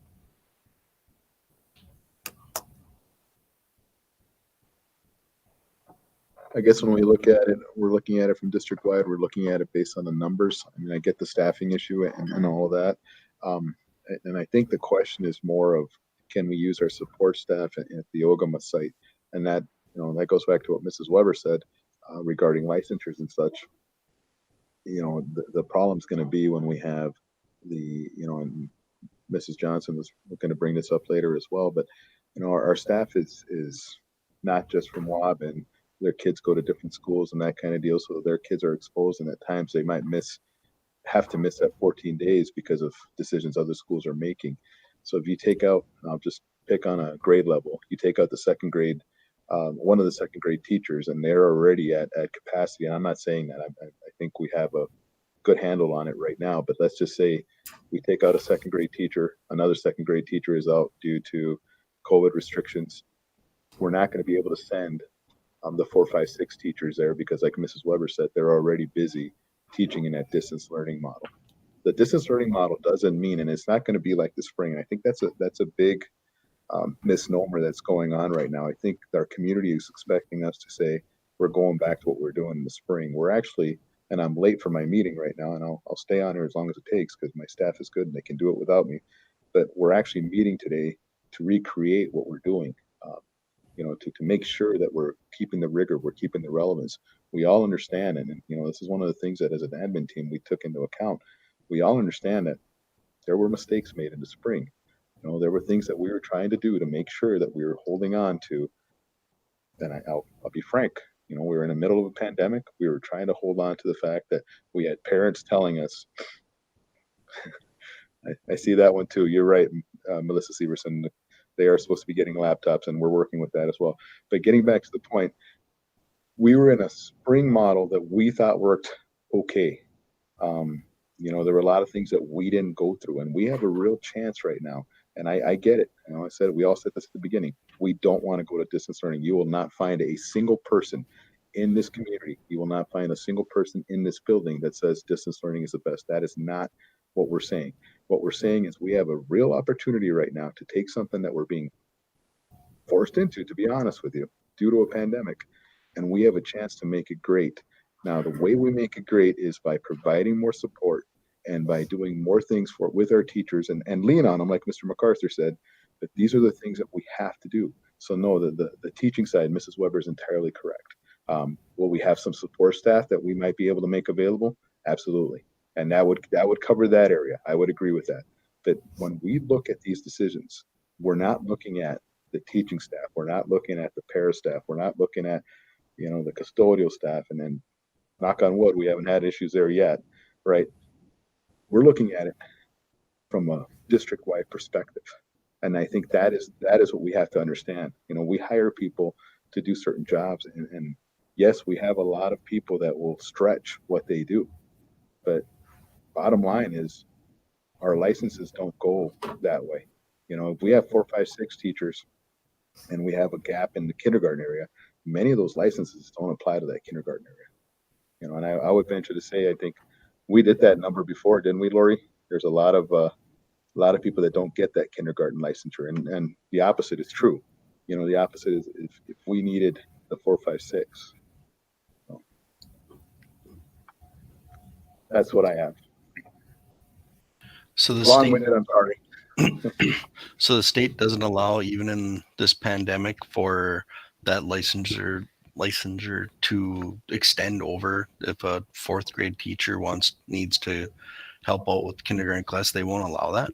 I guess when we look at it, we're looking at it from district wide. We're looking at it based on the numbers. I mean, I get the staffing issue and all of that. And I think the question is more of, can we use our support staff at the Ogama site? And that, that goes back to what Mrs. Weber said regarding licensures and such. The problem's going to be when we have and Mrs. Johnson was going to bring this up later as well, but, our staff is not just from Waubun. Their kids go to different schools and that kind of deal. So their kids are exposed, and at times they might have to miss that 14 days because of decisions other schools are making. So if you take out, I'll just pick on a grade level, you take out the second grade, one of the second grade teachers, and they're already at capacity. And I'm not saying that. I think we have a good handle on it right now, but let's just say we take out a second grade teacher, another second grade teacher is out due to COVID restrictions. We're not going to be able to send the 4, 5, 6 teachers there because, like Mrs. Weber said, they're already busy teaching in that distance learning model. The distance learning model doesn't mean, and it's not going to be like the spring. I think that's a big misnomer that's going on right now. I think our community is expecting us to say we're going back to what we're doing in the spring. We're actually, and I'm late for my meeting right now, and I'll stay on here as long as it takes because my staff is good and they can do it without me. But we're actually meeting today to recreate what we're doing. To make sure that we're keeping the rigor, we're keeping the relevance. We all understand, and this is one of the things that as an admin team we took into account. We all understand that there were mistakes made in the spring. There were things that we were trying to do to make sure that we were holding on to. And I'll be frank, we were in the middle of a pandemic. We were trying to hold on to the fact that we had parents telling us, I see that one too. You're right, Melissa Severson. They are supposed to be getting laptops, and we're working with that as well. But getting back to the point, we were in a spring model that we thought worked okay. There were a lot of things that we didn't go through, and we have a real chance right now. And I get it. We all said this at the beginning. We don't want to go to distance learning. You will not find a single person in this community. You will not find a single person in this building that says distance learning is the best. That is not what we're saying. What we're saying is we have a real opportunity right now to take something that we're being forced into, to be honest with you, due to a pandemic, and we have a chance to make it great. Now, the way we make it great is by providing more support and by doing more things with our teachers and lean on them, like Mr. MacArthur said, that these are the things that we have to do. So no, the teaching side, Mrs. Weber is entirely correct. Will we have some support staff that we might be able to make available? Absolutely. And that would cover that area. I would agree with that. But when we look at these decisions, we're not looking at the teaching staff. We're not looking at the para staff. We're not looking at, the custodial staff. And then, knock on wood, we haven't had issues there yet, right? We're looking at it from a district-wide perspective. And I think that is what we have to understand. We hire people to do certain jobs, and yes, we have a lot of people that will stretch what they do. But bottom line is our licenses don't go that way. If we have 4, 5, 6 teachers and we have a gap in the kindergarten area, many of those licenses don't apply to that kindergarten area. And I would venture to say, I think we did that number before, didn't we, Lori? There's a lot of people that don't get that kindergarten licensure, and the opposite is true. The opposite is if we needed the 4, 5, 6. So that's what I have. So the Long-winded, I'm sorry. So the state doesn't allow, even in this pandemic, for that licensure to extend over. If a 4th grade teacher needs to help out with kindergarten class, they won't allow that.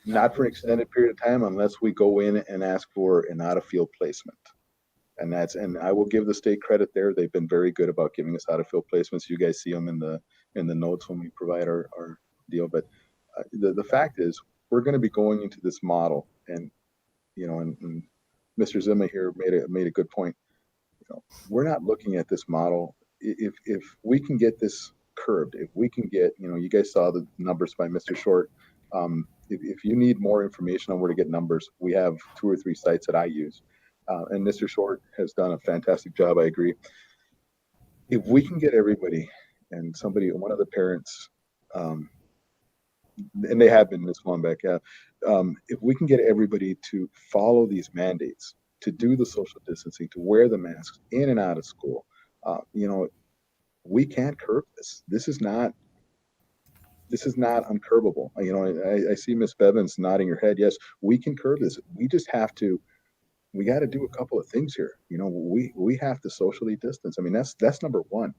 Not for an extended period of time unless we go in and ask for an out-of-field placement. And I will give the state credit there. They've been very good about giving us out-of-field placements. You guys see them in the notes when we provide our deal. But the fact is, we're going to be going into this model, and and Mr. Zima here made a good point. We're not looking at this model. If we can get this curbed, if we can get, you guys saw the numbers by Mr. Short. If you need more information on where to get numbers, we have 2 or 3 sites that I use. And Mr. Short has done a fantastic job, I agree. If we can get everybody, and one of the parents, and they have been this long back, if we can get everybody to follow these mandates, to do the social distancing, to wear the masks in and out of school, we can't curb this. This is not uncurbable. I see Miss Bevins nodding her head. Yes, we can curb this. We just have to. We got to do a couple of things here. We have to socially distance. I mean, that's number one.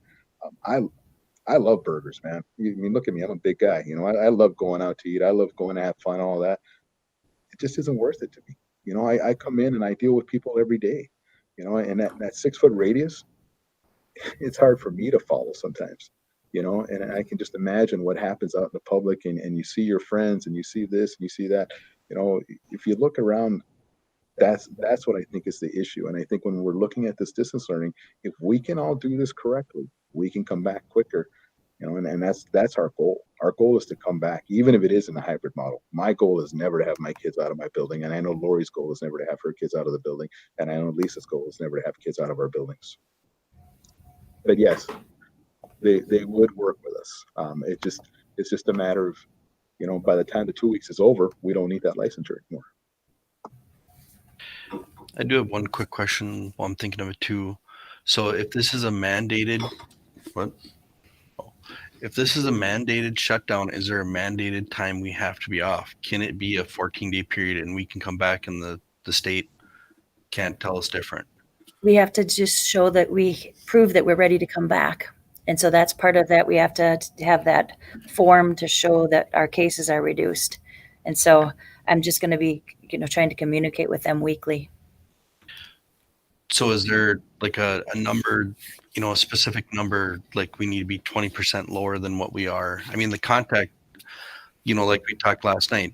I love burgers, man. Look at me. I'm a big guy. I love going out to eat. I love going to have fun, all that. It just isn't worth it to me. I come in and I deal with people every day, and that 6-foot radius, it's hard for me to follow sometimes, and I can just imagine what happens out in the public, and you see your friends and you see this and you see that, if you look around, that's what I think is the issue. And I think when we're looking at this distance learning, if we can all do this correctly, we can come back quicker, and that's our goal. Our goal is to come back, even if it is in a hybrid model. My goal is never to have my kids out of my building, and I know Lori's goal is never to have her kids out of the building, and I know Lisa's goal is never to have kids out of our buildings. But yes, they would work with us. It's just a matter of, by the time the 2 weeks is over, we don't need that licensure anymore. I do have one quick question while I'm thinking of it too. So if this is a mandated, if this is a mandated shutdown, is there a mandated time we have to be off? Can it be a 14-day period and we can come back and the state can't tell us different? We have to just show that we prove that we're ready to come back. And so that's part of that. We have to have that form to show that our cases are reduced. And so I'm just going to be, trying to communicate with them weekly. So is there like a number, a specific number, like we need to be 20% lower than what we are? I mean, the contact, like we talked last night,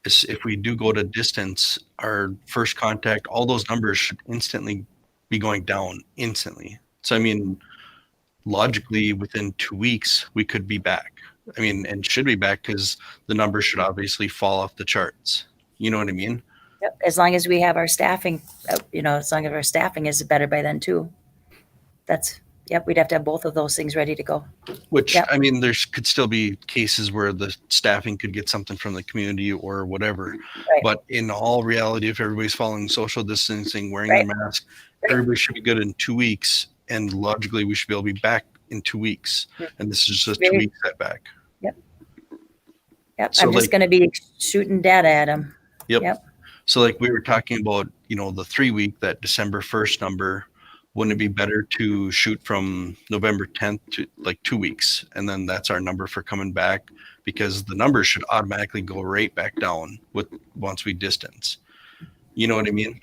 is if we do go to distance, our first contact, all those numbers should instantly be going down instantly. So, I mean, logically within 2 weeks, we could be back. I mean, and should be back because the numbers should obviously fall off the charts. You know what I mean? Yep. As long as we have our staffing, as long as our staffing is better by then too. We'd have to have both of those things ready to go. Which, yep. I mean, there could still be cases where the staffing could get something from the community or whatever. Right. But in all reality, if everybody's following social distancing, wearing their mask, everybody should be good in 2 weeks. And logically, we should be able to be back in 2 weeks. And this is just a 2 week setback. Yep. So I'm just going to be shooting data at them. Yep. So like we were talking about, the 3 week, that December 1st number wouldn't it be better to shoot from November 10th to like 2 weeks? And then that's our number for coming back, because the numbers should automatically go right back down with once we distance. You know what I mean?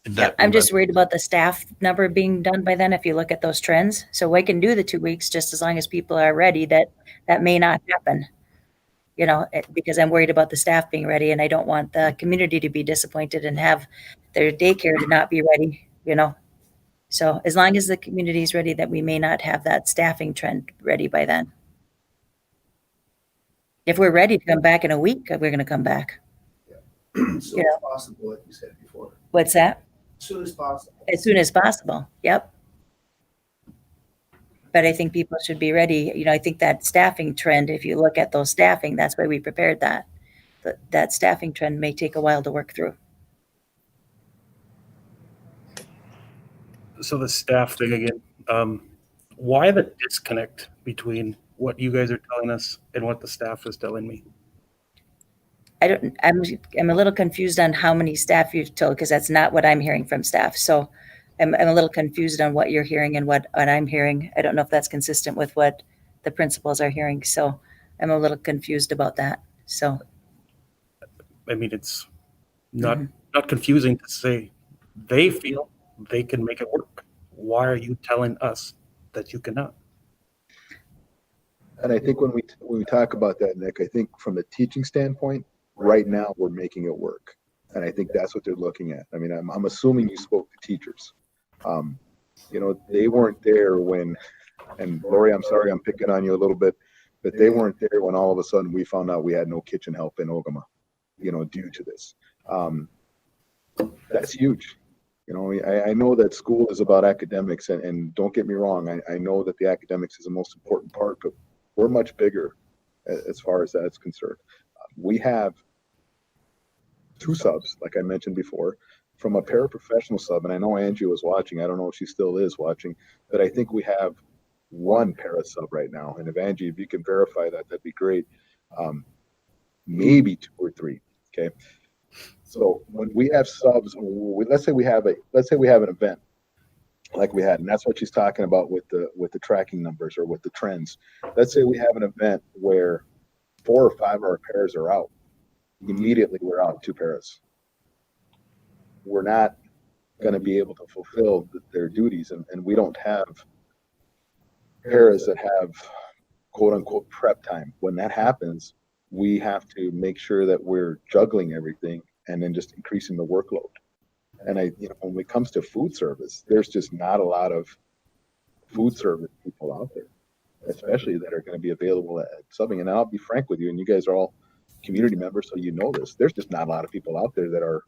Yeah, I'm just worried about the staff number being done by then if you look at those trends. So I can do the 2 weeks just as long as people are ready. That may not happen, because I'm worried about the staff being ready, and I don't want the community to be disappointed and have their daycare to not be ready. So as long as the community is ready, that we may not have that staffing trend ready by then. If we're ready to come back in a week, we're going to come back. So it's possible, like you said before, What's that? as soon as possible. As soon as possible. Yep. But I think people should be ready. I think that staffing trend, if you look at those staffing, that's why we prepared that. But that staffing trend may take a while to work through. So the staff thing again, why the disconnect between what you guys are telling us and what the staff is telling me? I'm a little confused on how many staff you've told, because that's not what I'm hearing from staff. So I'm a little confused on what you're hearing and what I'm hearing. I don't know if that's consistent with what the principals are hearing. So I'm a little confused about that. So I mean, it's not confusing to say they feel they can make it work. Why are you telling us that you cannot? And I think when we talk about that, Nick, I think from the teaching standpoint, right now we're making it work. And I think that's what they're looking at. I mean, I'm assuming you spoke to teachers. They weren't there when, and Lori, I'm sorry, I'm picking on you a little bit, but they weren't there when all of a sudden we found out we had no kitchen help in Ogama, due to this. That's huge. I know that school is about academics, and don't get me wrong, I know that the academics is the most important part, but we're much bigger as far as that's concerned. We have 2 subs, like I mentioned before, from a paraprofessional sub, and I know Angie was watching. I don't know if she still is watching, but I think we have 1 para sub right now. And if Angie, if you can verify that, that'd be great. Maybe 2 or 3. Okay. So when we have subs, let's say we have an event like we had, and that's what she's talking about with the tracking numbers or with the trends. Let's say we have an event where 4 or 5 of our pairs are out. Immediately we're out 2 pairs. We're not going to be able to fulfill their duties, and we don't have pairs that have quote unquote prep time. When that happens, we have to make sure that we're juggling everything and then just increasing the workload. And when it comes to food service, there's just not a lot of food service people out there, especially that are going to be available at subbing. And I'll be frank with you, and you guys are all community members, so you know this. There's just not a lot of people out there that are,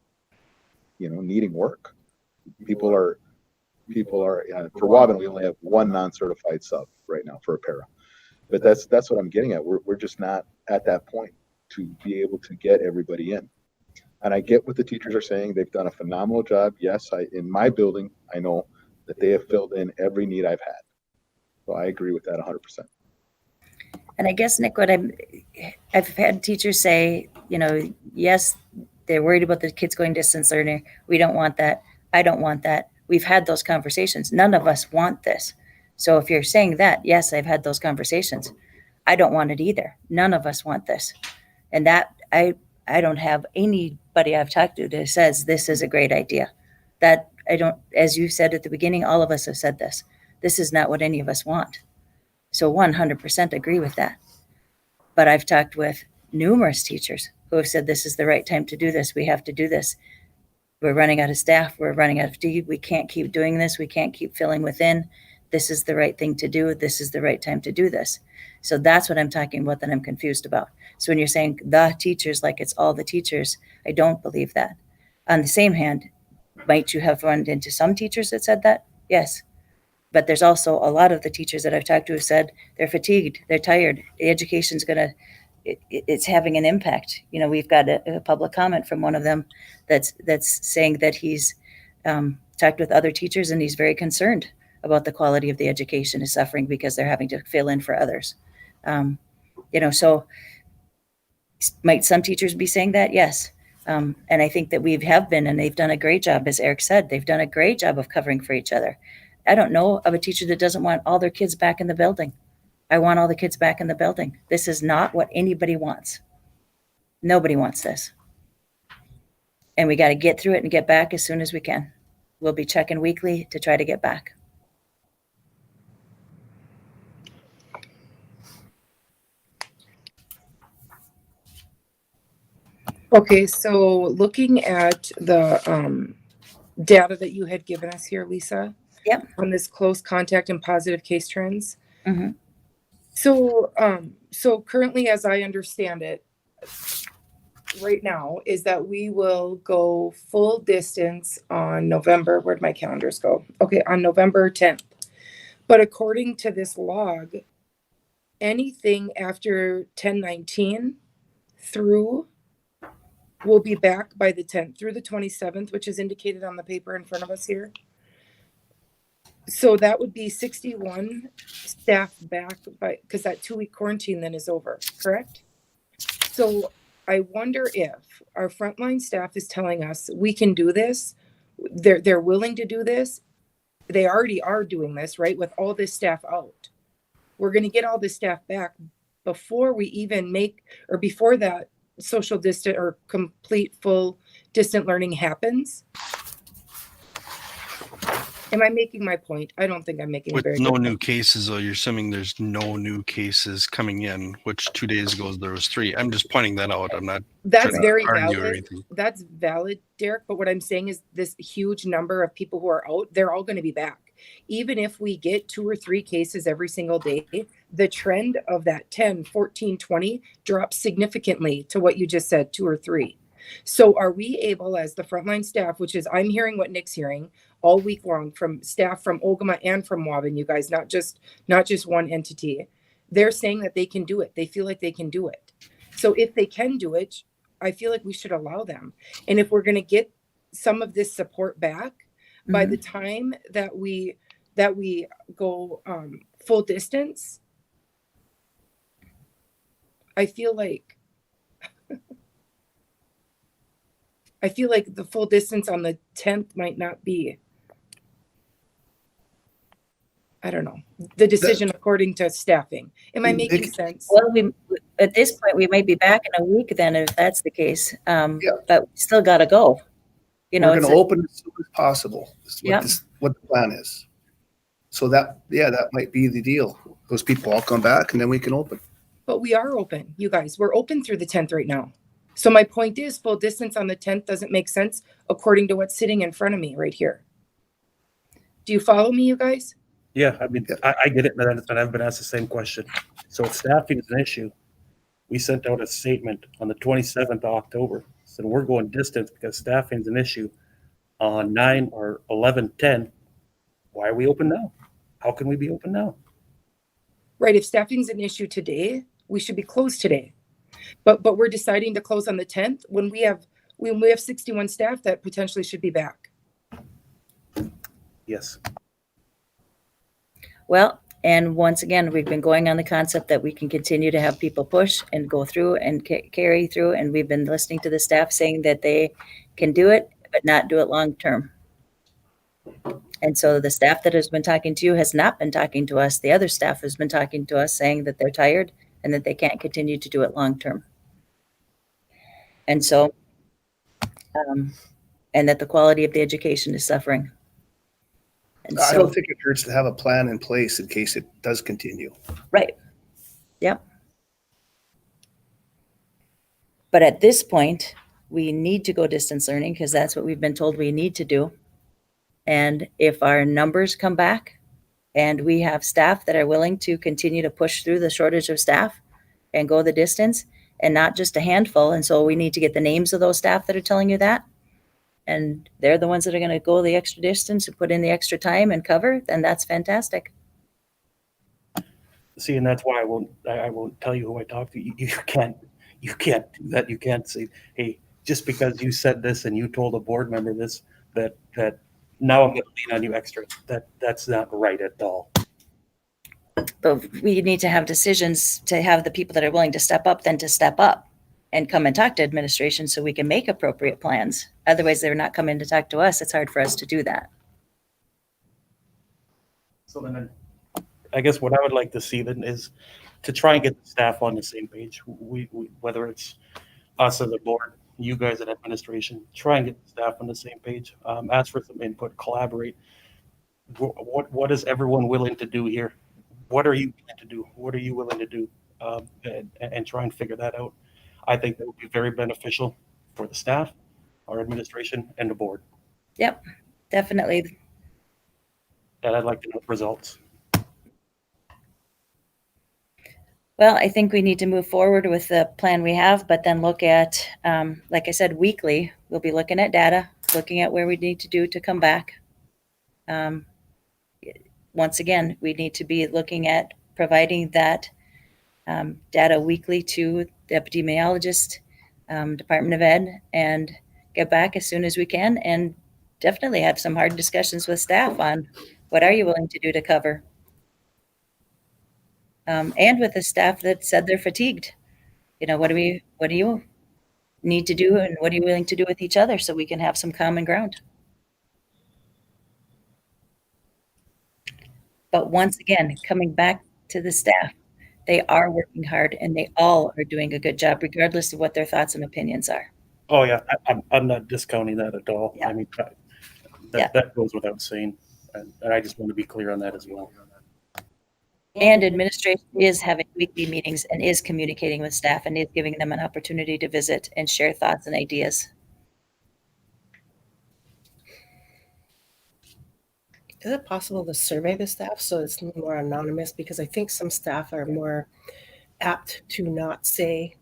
needing work. People are for Waubun, we only have 1 non-certified sub right now for a para. But that's what I'm getting at. We're just not at that point to be able to get everybody in. And I get what the teachers are saying. They've done a phenomenal job. Yes, in my building, I know that they have filled in every need I've had. So I agree with that 100%. And I guess, Nick, I've had teachers say, yes, they're worried about the kids going distance learning. We don't want that. I don't want that. We've had those conversations. None of us want this. So if you're saying that, yes, I've had those conversations. I don't want it either. None of us want this. And that I don't have anybody I've talked to that says this is a great idea. That I don't, as you said at the beginning, all of us have said this. This is not what any of us want. So 100% agree with that. But I've talked with numerous teachers who have said this is the right time to do this. We have to do this. We're running out of staff. We're running out of D. We can't keep doing this. We can't keep filling within. This is the right thing to do. This is the right time to do this. So that's what I'm talking about that I'm confused about. So when you're saying the teachers, like it's all the teachers, I don't believe that. On the same hand, might you have run into some teachers that said that? Yes. But there's also a lot of the teachers that I've talked to have said they're fatigued, they're tired. The education's it's having an impact. We've got a public comment from one of them that's saying that he's talked with other teachers and he's very concerned about the quality of the education is suffering because they're having to fill in for others. So might some teachers be saying that? Yes. And I think that we have been, and they've done a great job, as Eric said, they've done a great job of covering for each other. I don't know of a teacher that doesn't want all their kids back in the building. I want all the kids back in the building. This is not what anybody wants. Nobody wants this. And we got to get through it and get back as soon as we can. We'll be checking weekly to try to get back. Okay, so looking at the data that you had given us here, Lisa. Yep. On this close contact and positive case trends. Mhm. So, so currently, as I understand it, right now, is that we will go full distance on November. Where'd my calendars go? Okay, on November 10th. But according to this log, anything after 10/19 through will be back by the 10th through the 27th, which is indicated on the paper in front of us here. So that would be 61 staff back by, because that 2-week quarantine then is over, correct? So I wonder if our frontline staff is telling us we can do this. They're willing to do this. They already are doing this, right? With all this staff out. We're going to get all this staff back before we even make, or before that social distant or complete full distant learning happens. Am I making my point? I don't think I'm making With a very no good new point. cases, though, you're assuming there's no new cases coming in, which 2 days ago there was 3. I'm just pointing that out. I'm not That's trying to very argue or valid. anything. That's valid, Derek. But what I'm saying is this huge number of people who are out, they're all going to be back. Even if we get 2 or 3 cases every single day, the trend of that 10, 14, 20 drops significantly to what you just said, 2 or 3. So are we able, as the frontline staff, which is, I'm hearing what Nick's hearing all week long from staff from Ogama and from Waubun, you guys, not just one entity. They're saying that they can do it. They feel like they can do it. So if they can do it, I feel like we should allow them. And if we're going to get some of this support back by the time that we go full distance, I feel like the full distance on the 10th might not be, I don't know, the decision according to staffing. Am I making sense? Well, at this point, we might be back in a week then, if that's the case. But we still got to go. You know, We're going to open as soon as possible. Yeah. What the plan is. So that might be the deal. Those people all come back and then we can open. But we are open, you guys. We're open through the 10th right now. So my point is, full distance on the 10th doesn't make sense according to what's sitting in front of me right here. Do you follow me, you guys? Yeah, I mean, I get it, and I've been asked the same question. So if staffing is an issue, we sent out a statement on the 27th of October. So we're going distance because staffing is an issue on 9 or 11/10. Why are we open now? How can we be open now? Right. If staffing's an issue today, we should be closed today. But we're deciding to close on the 10th when we have 61 staff that potentially should be back. Yes. Well, and once again, we've been going on the concept that we can continue to have people push and go through and carry through. And we've been listening to the staff saying that they can do it, but not do it long term. And so the staff that has been talking to you has not been talking to us. The other staff has been talking to us saying that they're tired and that they can't continue to do it long term. And so, and that the quality of the education is suffering. And I so, don't think it hurts to have a plan in place in case it does continue. right. Yep. But at this point, we need to go distance learning because that's what we've been told we need to do. And if our numbers come back and we have staff that are willing to continue to push through the shortage of staff and go the distance and not just a handful. And so we need to get the names of those staff that are telling you that. And they're the ones that are going to go the extra distance and put in the extra time and cover, then that's fantastic. See, and that's why I won't tell you who I talked to. You can't do that. You can't say, hey, just because you said this and you told a board member this, that now I'm going to lean on you extra. That's not right at all. But we need to have decisions to have the people that are willing to step up then to step up and come and talk to administration so we can make appropriate plans. Otherwise, they're not coming to talk to us. It's hard for us to do that. So then I guess what I would like to see then is to try and get the staff on the same page. We whether it's us as a board, you guys at administration, try and get the staff on the same page. Ask for some input, collaborate. What is everyone willing to do here? What are you willing to do? What are you willing to do? And try and figure that out. I think that would be very beneficial for the staff, our administration, and the board. Yep, definitely. And I'd like to know results. Well, I think we need to move forward with the plan we have, but then look at, like I said, weekly, we'll be looking at data, looking at where we need to do to come back. Once again, we need to be looking at providing that data weekly to the epidemiologist, Department of Ed, and get back as soon as we can, and definitely have some hard discussions with staff on what are you willing to do to cover. And with the staff that said they're fatigued. You know, what do you need to do, and what are you willing to do with each other so we can have some common ground? But once again, coming back to the staff, they are working hard and they all are doing a good job, regardless of what their thoughts and opinions are. Oh yeah, I'm not discounting that at all. Yeah. I mean, Yeah. that goes without saying, and I just want to be clear on that as well. And administration is having weekly meetings and is communicating with staff and is giving them an opportunity to visit and share thoughts and ideas. Is it possible to survey the staff so it's more anonymous? Because I think some staff are more apt to not say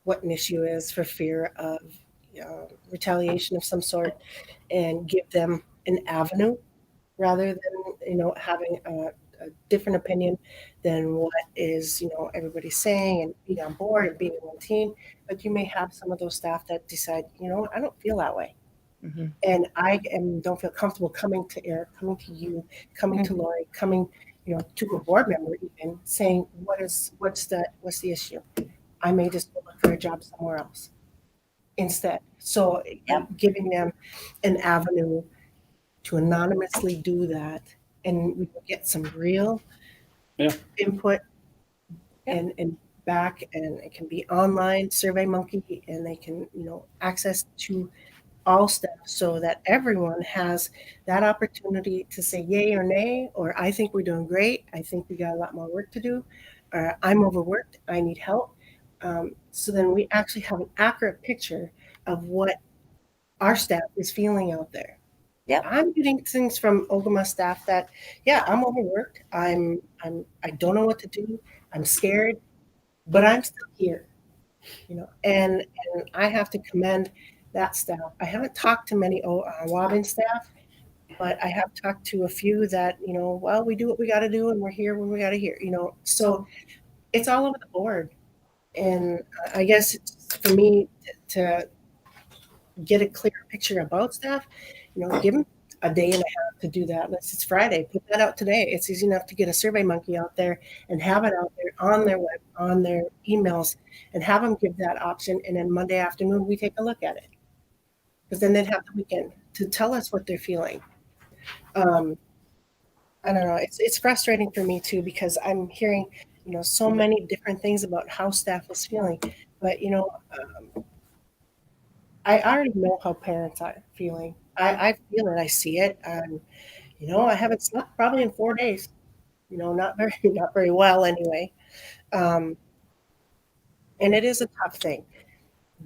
what an issue is for fear of retaliation of some sort, and give them an avenue rather than having a different opinion than what is everybody's saying, and being on board and being on one team. But you may have some of those staff that decide, I don't feel that way. Mm-hmm. And don't feel comfortable coming to Eric, coming to you, coming to Lori, coming, to a board member even, saying what's the issue. I may just go look for a job somewhere else instead. So giving them an avenue to anonymously do that, and we will get some real input and back, and it can be online, SurveyMonkey, and they can access to all staff, so that everyone has that opportunity to say yay or nay, or I think we're doing great, I think we got a lot more work to do, or I'm overworked, I need help. So then we actually have an accurate picture of what our staff is feeling out there. Yep. I'm getting things from Ogama staff that, I'm overworked, I don't know what to do, I'm scared, but I'm still here, and I have to commend that staff. I haven't talked to many Waubun staff, but I have talked to a few that, well, we do what we got to do, and we're here when we got to hear, so it's all over the board. And I guess it's for me to get a clear picture about staff, give them a day and a half to do that. Unless it's Friday, put that out today. It's easy enough to get a SurveyMonkey out there and have it out there on their web, on their emails, and have them give that option. And then Monday afternoon, we take a look at it. Because then they'd have the weekend to tell us what they're feeling. I don't know. It's frustrating for me too, because I'm hearing, so many different things about how staff is feeling. But I already know how parents are feeling. I feel it. I see it. I haven't slept probably in 4 days. Not very well anyway. And it is a tough thing.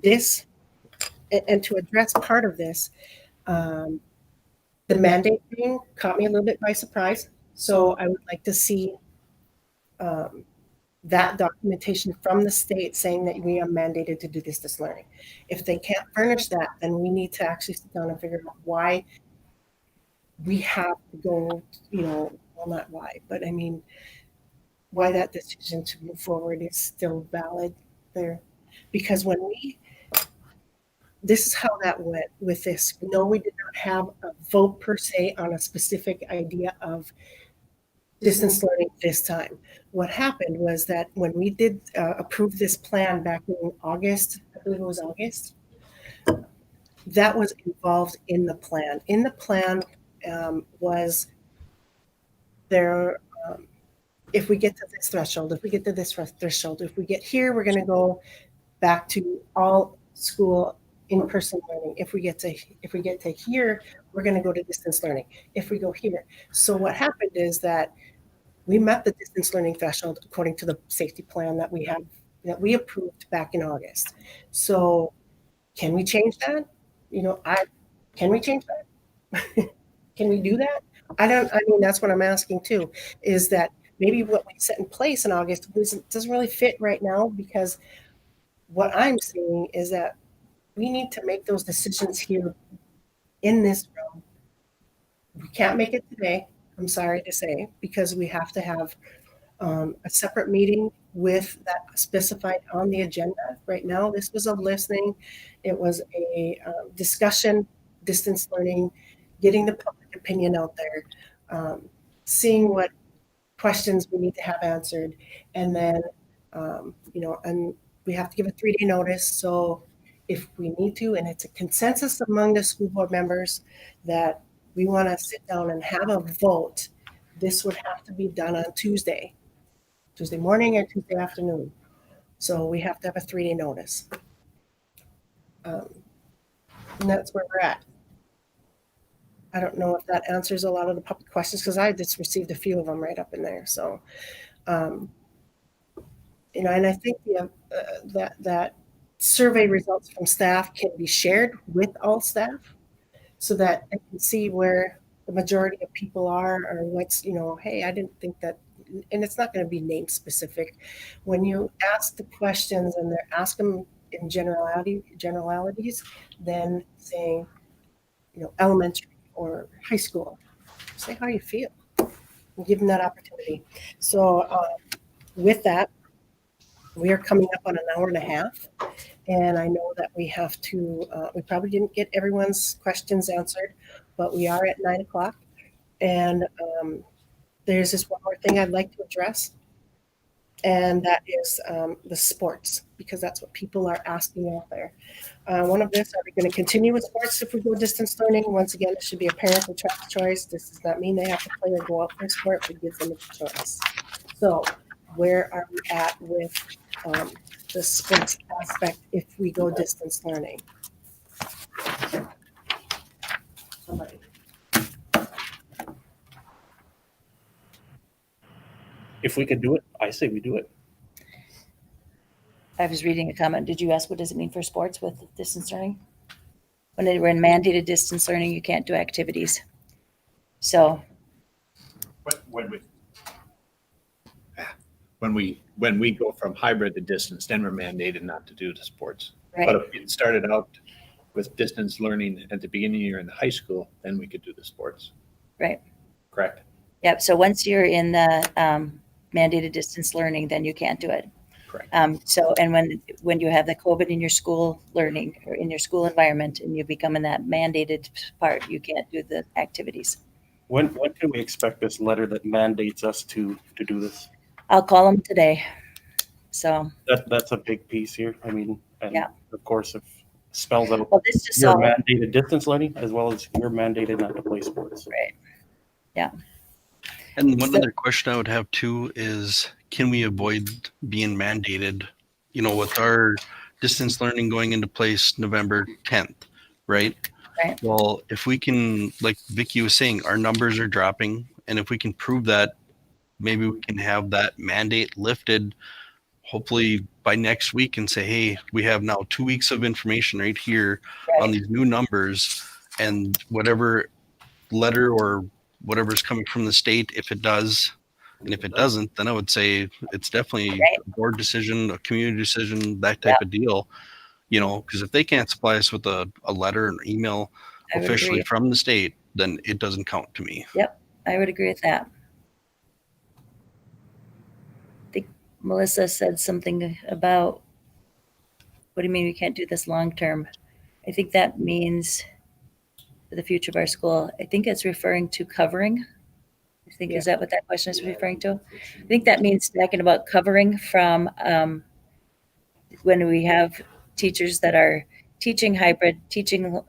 This. And to address part of this, the mandate thing caught me a little bit by surprise. So I would like to see that documentation from the state saying that we are mandated to do distance learning. If they can't furnish that, then we need to actually sit down and figure out why we have to go, well, not why, but I mean, why that decision to move forward is still valid there. Because this is how that went with this. No, we did not have a vote per se on a specific idea of distance learning this time. What happened was that when we did approve this plan back in August, I believe it was August, that was involved in the plan. In the plan was there, if we get to this threshold, if we get to this threshold, if we get here, we're going to go back to all school in-person learning. If we get to here, we're going to go to distance learning. If we go here. So what happened is that we met the distance learning threshold according to the safety plan that we approved back in August. So can we change that? Can we change that? Can we do that? I mean, that's what I'm asking too, is that maybe what we set in place in August doesn't really fit right now, because what I'm seeing is that we need to make those decisions here in this room. We can't make it today, I'm sorry to say, because we have to have a separate meeting with that specified on the agenda. Right now, this was a listening, it was a discussion, distance learning, getting the public opinion out there, seeing what questions we need to have answered, and then and we have to give a 3-day notice. So if we need to, and it's a consensus among the school board members that we want to sit down and have a vote, this would have to be done on Tuesday morning or Tuesday afternoon. So we have to have a 3-day notice. And that's where we're at. I don't know if that answers a lot of the public questions, because I just received a few of them right up in there. So, and I think that survey results from staff can be shared with all staff, so that they can see where the majority of people are, or what's, hey, I didn't think that, and it's not going to be name specific. When you ask the questions and they're ask them in generalities, then saying, elementary or high school, say how you feel, and give them that opportunity. So with that, we are coming up on an hour and a half, and I know that we have to, we probably didn't get everyone's questions answered, but we are at 9:00. And there's just one more thing I'd like to address, and that is the sports, because that's what people are asking out there. One of this, are we going to continue with sports if we go distance learning? Once again, it should be a parent or child choice. This does not mean they have to play or go out for a sport, but gives them a choice. So where are we at with the sports aspect if we go distance learning? Somebody. If we could do it, I say we do it. I was reading a comment. Did you ask what does it mean for sports with distance learning? When they were in mandated distance learning, you can't do activities. So when we go from hybrid to distance, then we're mandated not to do the sports. right. But if it started out with distance learning at the beginning of the year in the high school, then we could do the sports. Right. Correct. Yep. So once you're in the mandated distance learning, then you can't do it. Correct. So, and when you have the COVID in your school learning or in your school environment, and you become in that mandated part, you can't do the activities. When can we expect this letter that mandates us to do this? I'll call them today. So That's a big piece here. I mean, and Yeah. of course, if spells out well, this just your all mandated distance learning as well as you're mandated not to play sports. right. Yeah. And one So- other question I would have too is, can we avoid being mandated, with our distance learning going into place November 10th, right? Right. Well, if we can, like Vicky was saying, our numbers are dropping, and if we can prove that, maybe we can have that mandate lifted hopefully by next week and say, hey, we have now 2 weeks of information right here on these new numbers, and whatever letter or whatever's coming from the state, if it does, and if it doesn't, then I would say it's definitely a board decision, a community decision, that type of deal, because if they can't supply us with a letter or email I would officially agree. from the state, then it doesn't count to me. Yep. I would agree with that. I think Melissa said something about, what do you mean we can't do this long term? I think that means for the future of our school. I think it's referring to covering. I think, is that what that question is referring to? I think that means talking about covering from when we have teachers that are teaching hybrid, teaching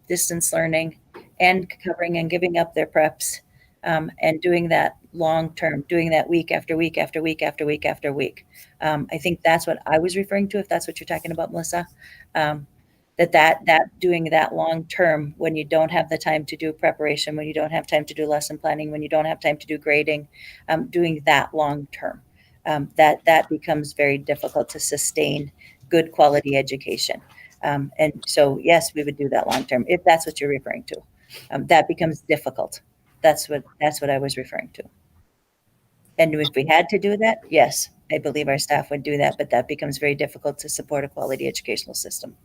distance learning, and covering and giving up their preps, and doing that long-term, doing that week after week after week after week after week. I think that's what I was referring to, if that's what you're talking about, Melissa. That doing that long-term, when you don't have the time to do preparation, when you don't have time to do lesson planning, when you don't have time to do grading, doing that long-term, that becomes very difficult to sustain good quality education. And so, yes, we would do that long-term, if that's what you're referring to. That becomes difficult. That's what I was referring to. And if we had to do that, yes, I believe our staff would do that, but that becomes very difficult to support a quality educational system.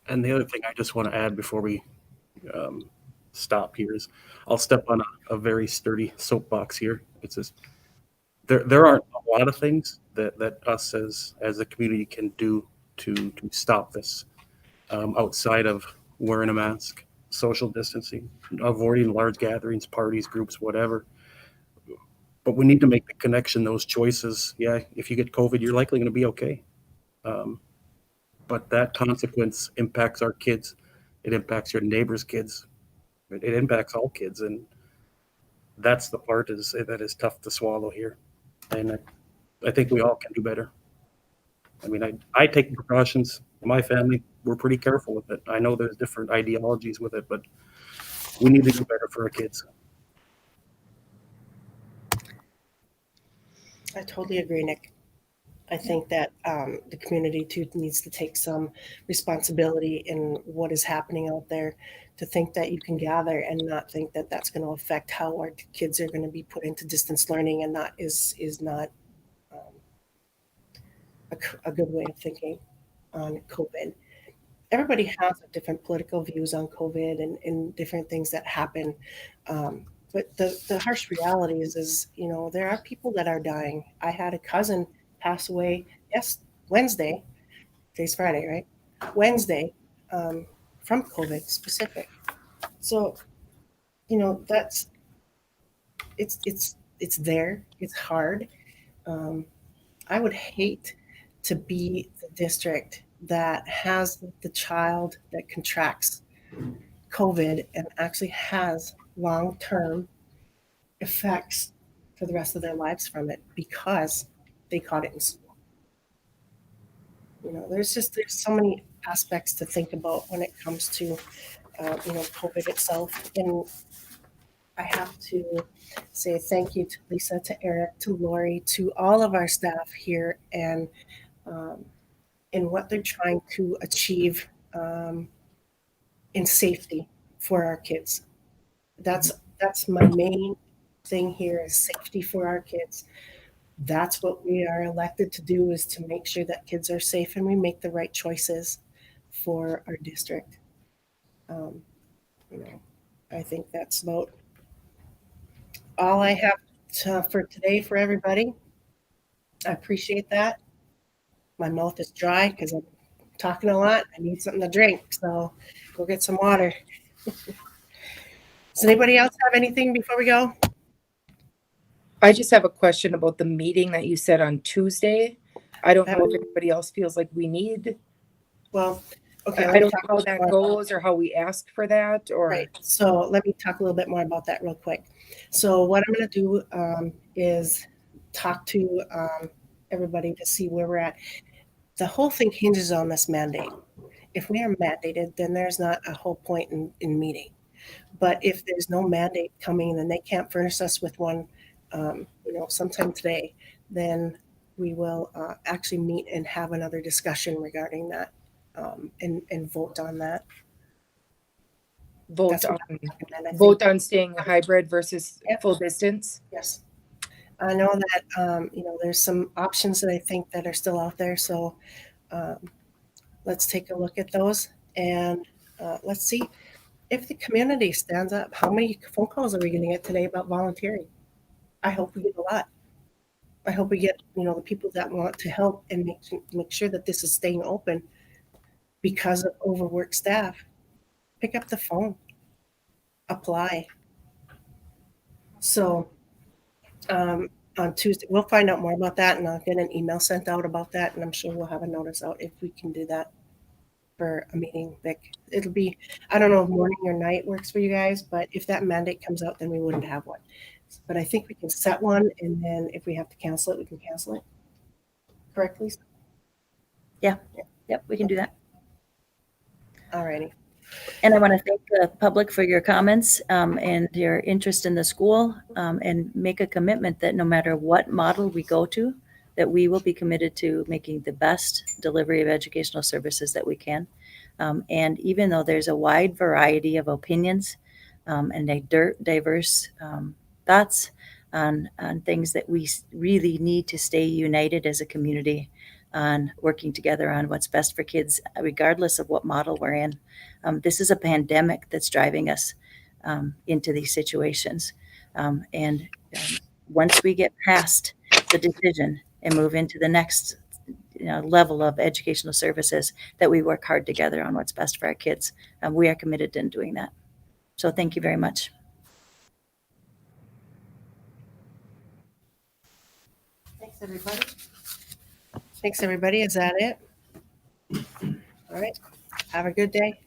And the other thing I just want to add before we stop here is I'll step on a very sturdy soapbox here. It's just there aren't a lot of things that us as a community can do to stop this outside of wearing a mask, social distancing, avoiding large gatherings, parties, groups, whatever. But we need to make the connection, those choices. Yeah, if you get COVID, you're likely going to be okay. But that consequence impacts our kids. It impacts your neighbor's kids. It impacts all kids. And that's the part that is tough to swallow here. And I think we all can do better. I mean, I take precautions. My family, we're pretty careful with it. I know there's different ideologies with it, but we need to do better for our kids. I totally agree, Nick. I think that the community too needs to take some responsibility in what is happening out there, to think that you can gather and not think that that's going to affect how our kids are going to be put into distance learning, and that is not a good way of thinking on COVID. Everybody has different political views on COVID and different things that happen. But the harsh reality is, there are people that are dying. I had a cousin pass away, Wednesday. Today's Friday, right? Wednesday, from COVID specific. So, that's, it's there. It's hard. I would hate to be the district that has the child that contracts COVID and actually has long-term effects for the rest of their lives from it because they caught it in school. There's so many aspects to think about when it comes to COVID itself. And I have to say thank you to Lisa, to Eric, to Lori, to all of our staff here, and in what they're trying to achieve in safety for our kids. That's my main thing here, is safety for our kids. That's what we are elected to do, is to make sure that kids are safe and we make the right choices for our district. I think that's about all I have for today for everybody. I appreciate that. My mouth is dry because I'm talking a lot. I need something to drink, so go get some water. Does anybody else have anything before we go? I just have a question about the meeting that you said on Tuesday. I don't know if anybody else feels like we need. Well, okay. I don't know how that goes or how we ask for that. Or right. So let me talk a little bit more about that real quick. So what I'm going to do is talk to everybody to see where we're at. The whole thing hinges on this mandate. If we are mandated, then there's not a whole point in meeting. But if there's no mandate coming, then they can't furnish us with one, sometime today, then we will actually meet and have another discussion regarding that and vote on that. Vote on staying hybrid versus full distance. Yes. I know that, there's some options that I think that are still out there. So let's take a look at those, and let's see if the community stands up. How many phone calls are we going to get today about volunteering? I hope we get a lot. I hope we get, the people that want to help and make sure that this is staying open because of overworked staff. Pick up the phone, apply. So on Tuesday, we'll find out more about that, and I'll get an email sent out about that, and I'm sure we'll have a notice out if we can do that. for a meeting, Vic. It'll be, I don't know if morning or night works for you guys, but if that mandate comes out, then we wouldn't have one. But I think we can set one, and then if we have to cancel it, we can cancel it. Correct, Lisa? Yep, we can do that. All righty. And I want to thank the public for your comments and your interest in the school, and make a commitment that no matter what model we go to, that we will be committed to making the best delivery of educational services that we can. And even though there's a wide variety of opinions and diverse thoughts on things, that we really need to stay united as a community on working together on what's best for kids, regardless of what model we're in. This is a pandemic that's driving us into these situations. And once we get past the decision and move into the next level of educational services, that we work hard together on what's best for our kids. We are committed to doing that. So thank you very much. Thanks, everybody. Thanks, everybody. Is that it? All right. Have a good day.